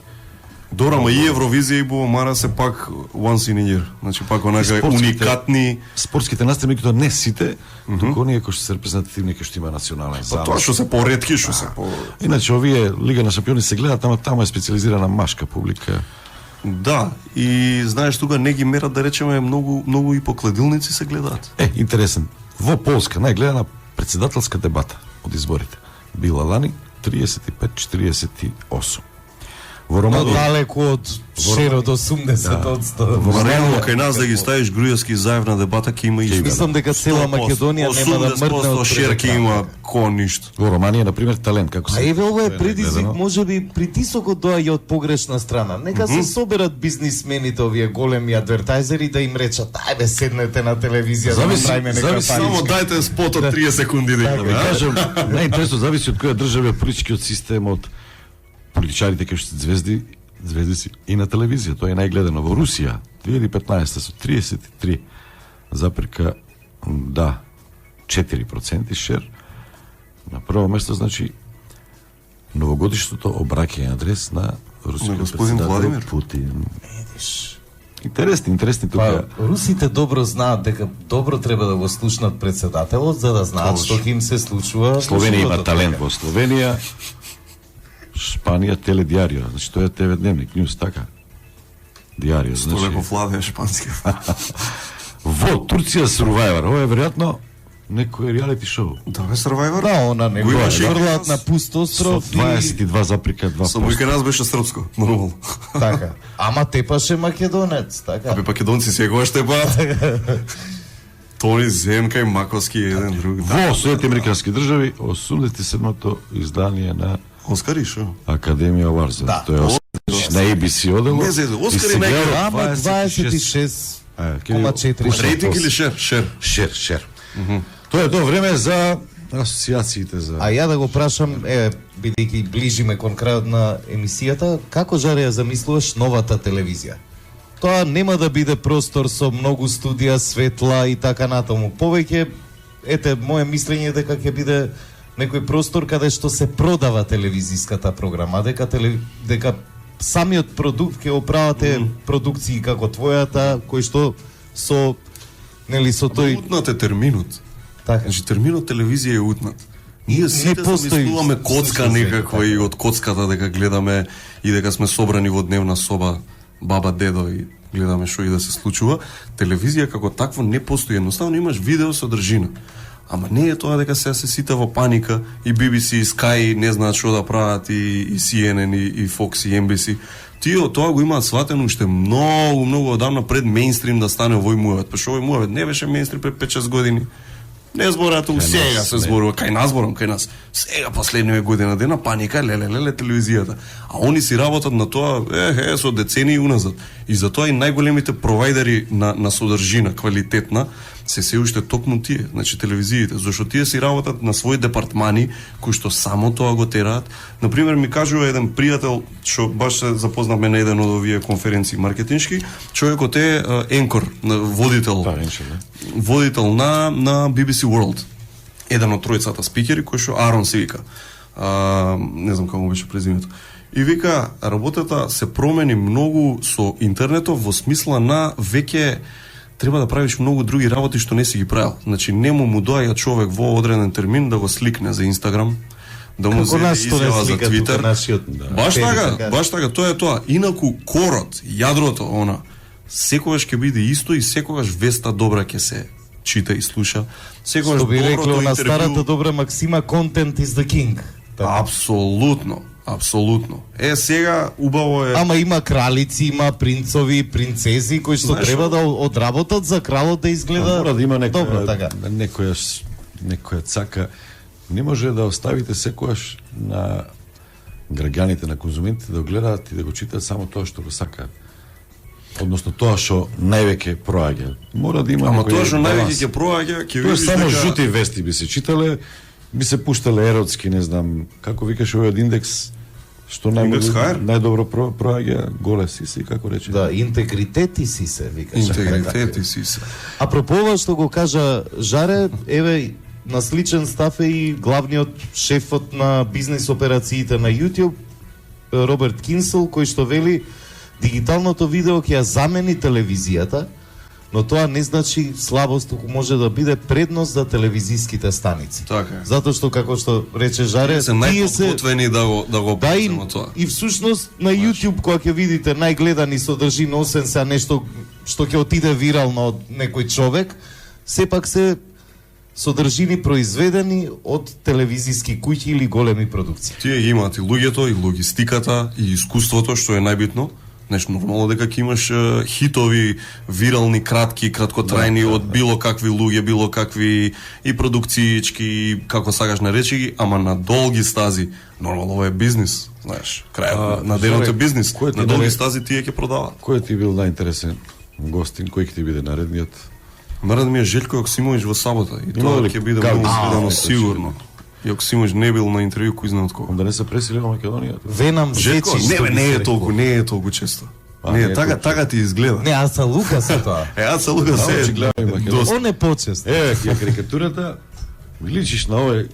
Добро, ама и Евровизија и Буамара се пак once in a year. Значи пак онака уникатни спортските наставници, тоа не сите, туку оние кои што се репрезентативни, кои што има национален замок. Тоа што се поретки, што се по... Иначе овие Лига на шампиони се гледаат, ама таму е специализирана машка публика. Да, и знаеш тука не ги мерат, да речеме, многу и по кладилници се гледаат. Интересен. Во Полска најгледана председателска дебата од изборите била лани 35-48. Во Романија далеку од шерот 80%. Во Романија кај нас да ги ставиш грујовски заев на дебата ќе има исто. Мислам дека цела Македонија нема да мрдне од шер ќе има ко ништо. Во Романија на пример талент како се. А еве ова е предизвик, можеби притисокот доаѓа од погрешна страна. Нека се соберат бизнисмените овие големи адвертајзери да им речат ајде седнете на телевизија да направиме нека пари. Само дайте спот од 30 секунди да имаме. Кажам, најинтересно зависи од која држава е политичкиот систем, од политичарите кои што звезди си и на телевизија, тоа е најгледано во Русија 2015 со 33,4% шер. На прво место значи новогодишното обраќање адрес на рускиот председател Путин. Интересни тука. Русите добро знаат дека добро треба да го слушнат председателот за да знаат што ќе им се случува. Словенија има талент во Словенија. Шпанија теледиарио, значи тоа е ТВ дневник, нюс, така. Диарио, значи. Столе владе шпански. Во Турција Survivor, ова е веројатно некој реалити шоу. Да, бе Survivor? Да, она не го врлаат на пуст остров. 22,2%. Само и кај нас беше српско, нормално. Така. Ама тепаше македонец, така. Абе македонци сегогаш тепаат. Тони Земка и Маковски еден друг. Во Соединети Американски држави 87-то издание на Оскари шо? Академија Аварза. Да. Тоа е на ABC одело. Не, Оскари најгледа. 26,4%. Рейтинг или шер? Шер. Тоа е тоа време за асоциациите за... А ја да го прашам, бидејќи ближиме кон крајот на емисијата, како Жаре ја замислуваш новата телевизија? Тоа нема да биде простор со многу студија, светла и така натаму. Повеќе, моје мислење е дека ќе биде некој простор каде што се продава телевизиската програма, дека самиот продукт ќе оправате продукции како твојата, кој што со тој утнат е терминот. Така. Значи терминот телевизија е утнат. Ние сите замислуваме коцка некаква и од коцката дека гледаме и дека сме собрани во дневна соба баба, дедо и гледаме што и да се случува. Телевизија како такво не постои, едноставно имаш видео содржина. Ама не е тоа дека се сите во паника и BBC и Sky не знаат што да прават и CNN и Fox и NBC. Тие тоа го имаат сватено уште многу одамна пред мејнстрим да стане овој муавет. Па што овој муавет не беше мејнстрим пред 5-6 години. Не зборат сега се зборува кај нас. Сега последниве година дена паника леле телевизијата. А они си работат на тоа со децении уназад. И затоа и најголемите провайдери на содржина квалитетна се уште токму тие, значи телевизиите, зашто тие си работат на своји департмани кои што само тоа го тераат. На пример ми кажува еден пријател што баш се запознавме на еден од овие конференции маркетиншки, човекот е енкор, водител. Водител на BBC World. Еден од тројцата спикери кој што Арон се вика. Не знам како му беше презимето. И вика, работата се промени многу со интернетот во смисла на веќе треба да правиш многу други работи што не си ги правил. Значи нему му доаѓа човек во одреден термин да го сликне за Инстаграм, да му зеде изјава за Твитер. Баш така, тоа е тоа. Инаку корот, јадрото, она, секогаш ќе биде исто и секогаш веста добра ќе се чита и слуша. Секогаш што би рекло на интервју... старата добра максима, content is the king. Апсолутно. Апсолутно. Сега убаво е. Ама има кралици, има принцови, принцези кои што треба да одработат за кралот да изгледа. Мора да има добро така. Некоја цака. Не може да оставите секогаш на граѓаните, на конзументите да гледаат и да го читаат само тоа што го сакаат. Односно тоа што највеќе проаѓа. Мора да има. Ама тоа што највеќе ќе проаѓа, ќе видиш само жути вести би се читале. Би се пуштале еротски, не знам, како викаш овој индекс, што најдобро проаѓа, голе си се, како рече. Да, интегритети си се, викаш. Интегритети си се. Апропо ова што го кажа Жаре, еве, на сличен став е и главниот шефот на бизнес операциите на YouTube, Роберт Кинсел, кој што вели дигиталното видео ќе ја замени телевизијата, но тоа не значи слабост, туку може да биде предност за телевизиските станици. Така. Затоа што, како што рече Жаре, се најподготвени да го опишемо тоа. И всушност на YouTube кога ќе видите најгледани содржина, освен се нешто што ќе отиде вирално од некој човек, сепак се содржини произведени од телевизиски куќи или големи продукции. Тие ги имаат и луѓето, и логистиката, и искуството, што е најбитно. Нешто нормално дека ќе имаш хитови, вирални, кратки, краткотрајни од било какви луѓе, било какви и продукциички, како сакаш наречи ги, ама на долги стази. Нормално ова е бизнис, знаеш. Крајот на денот е бизнис. На долги стази тие ќе продаваат. Кој ти бил најинтересен гостин, кој ќе ти биде наредниот? Нареден ми е Желко Јоксимович во сабота и тоа ќе биде многу гледано сигурно. Јоксимович не бил на интервју кој знае од кого. Да не се пресели во Македонија. Венам Желко, не е толку често. Не, така ти изгледа. Не, Аца Лукас е тоа. Аца Лукас е. Он е почест. Ја карикатурата личиш на овој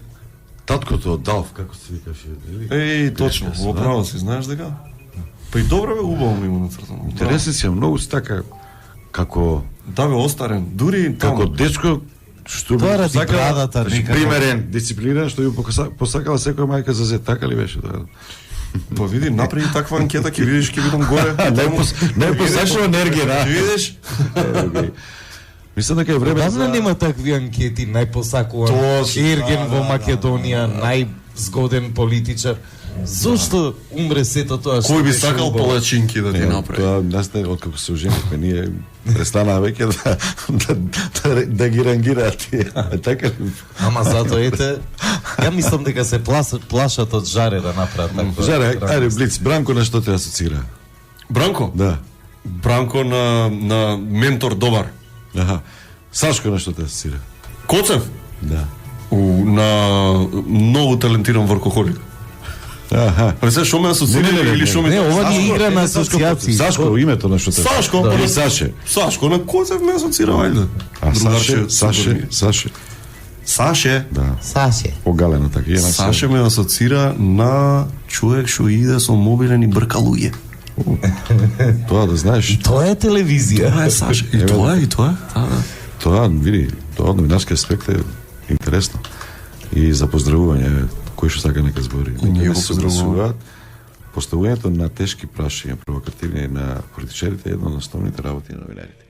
таткото од Далф, како се викаше. Точно, во право си, знаеш дека? Па и добро бе, убаво ми има нацртано. Интересен си, многу си така како да бе остарен, дури како дечко што тоа ради брадата, примерен, дисциплиниран, што ја посакала секоја мајка за зет, така ли беше тоа? Па види, направи таква анкета, ќе видиш, ќе видам горе. Не посачува енергија, да. Ќе видиш? Мислам дека е време за... нема такви анкети, најпосакуван ерген во Македонија, најзгоден политичар. Зошто умре сето тоа што... Кој би сакал палачинки да ти направи? Тоа, нас не, откако се оженихме, ние престанаа веќе да ги рангираат тие. Така ли? Ама затоа ете, ја мислам дека се плашат од Жаре да направат такво. Жаре, ајде Блиц, Бранко на што те асоцира? Бранко? Да. Бранко на ментор добар. Аха. Сашко на што те асоцира? Коцев? Да. На многу талентиран воркохолик. Аха. Па се што ме асоцира или што ме... Не, ова не игра на асоциации. Сашко, името на што те... Сашко, или Саше. Сашко, на Коцев ме асоцира, ајде. А Саше. Саше. Да. Саше. Погалено така. Саше ме асоцира на човек што иде со мобилен и брка луѓе. Тоа да знаеш. Тоа е телевизија. Тоа е Саше. И тоа. Тоа, види, тоа од новинарски аспект е интересно. И за поздравување кој што сака нека збори. Ние го поздравуваме. Поставувањето на тешки прашања, провокативни на политичарите е една од основните работи на новинарите.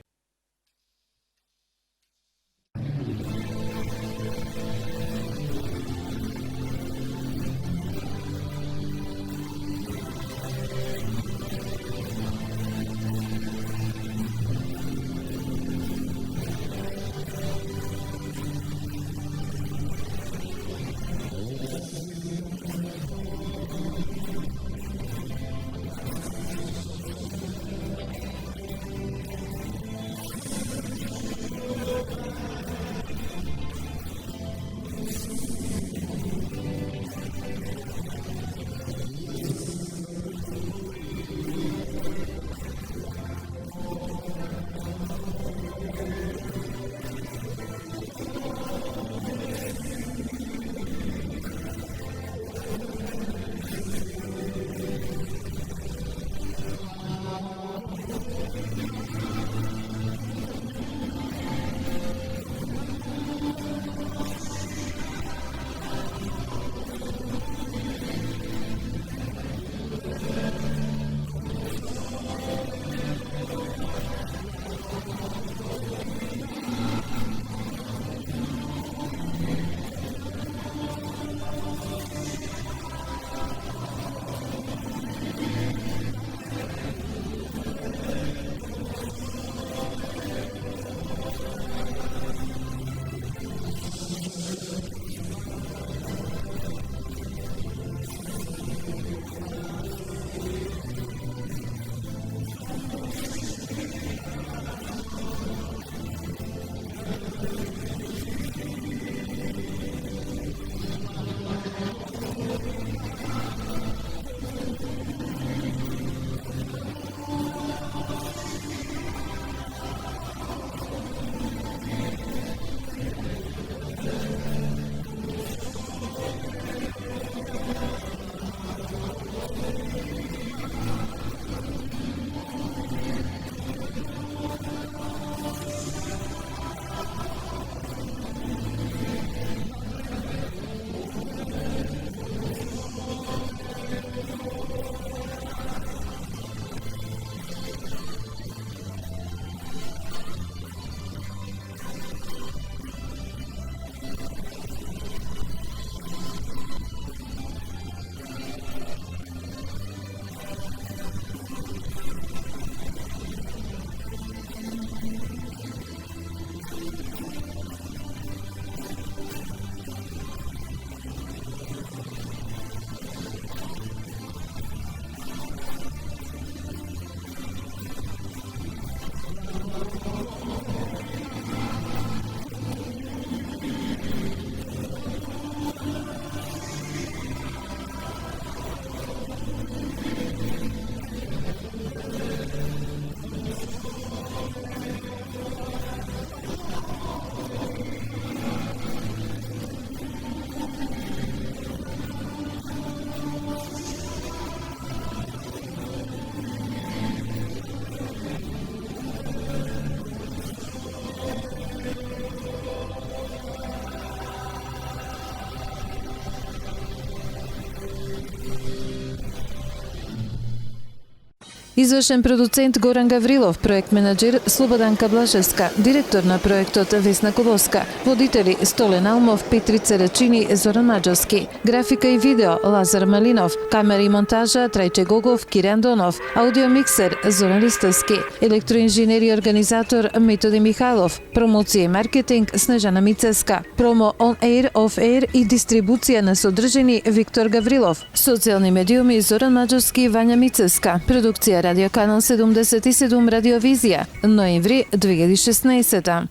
Извршен продуцент Горан Гаврилов, проект менаџер Слободанка Блажевска, директор на проектот Весна Колоска, водители Столен Алмов, Петрица Рачини, Зоран Маџовски, графика и видео Лазар Малинов, камера и монтажа Трајче Гогов, Киран Донов, аудиомиксер Зоран Ристовски, електроинженер и организатор Методи Михайлов, промоција и маркетинг Снежана Мицеска, промо on air, off air и дистрибуција на содржини Виктор Гаврилов, социјални медиуми Зоран Маџовски и Вања Мицеска, продукција Радио Канал 77 Радиовизија, ноември 2016.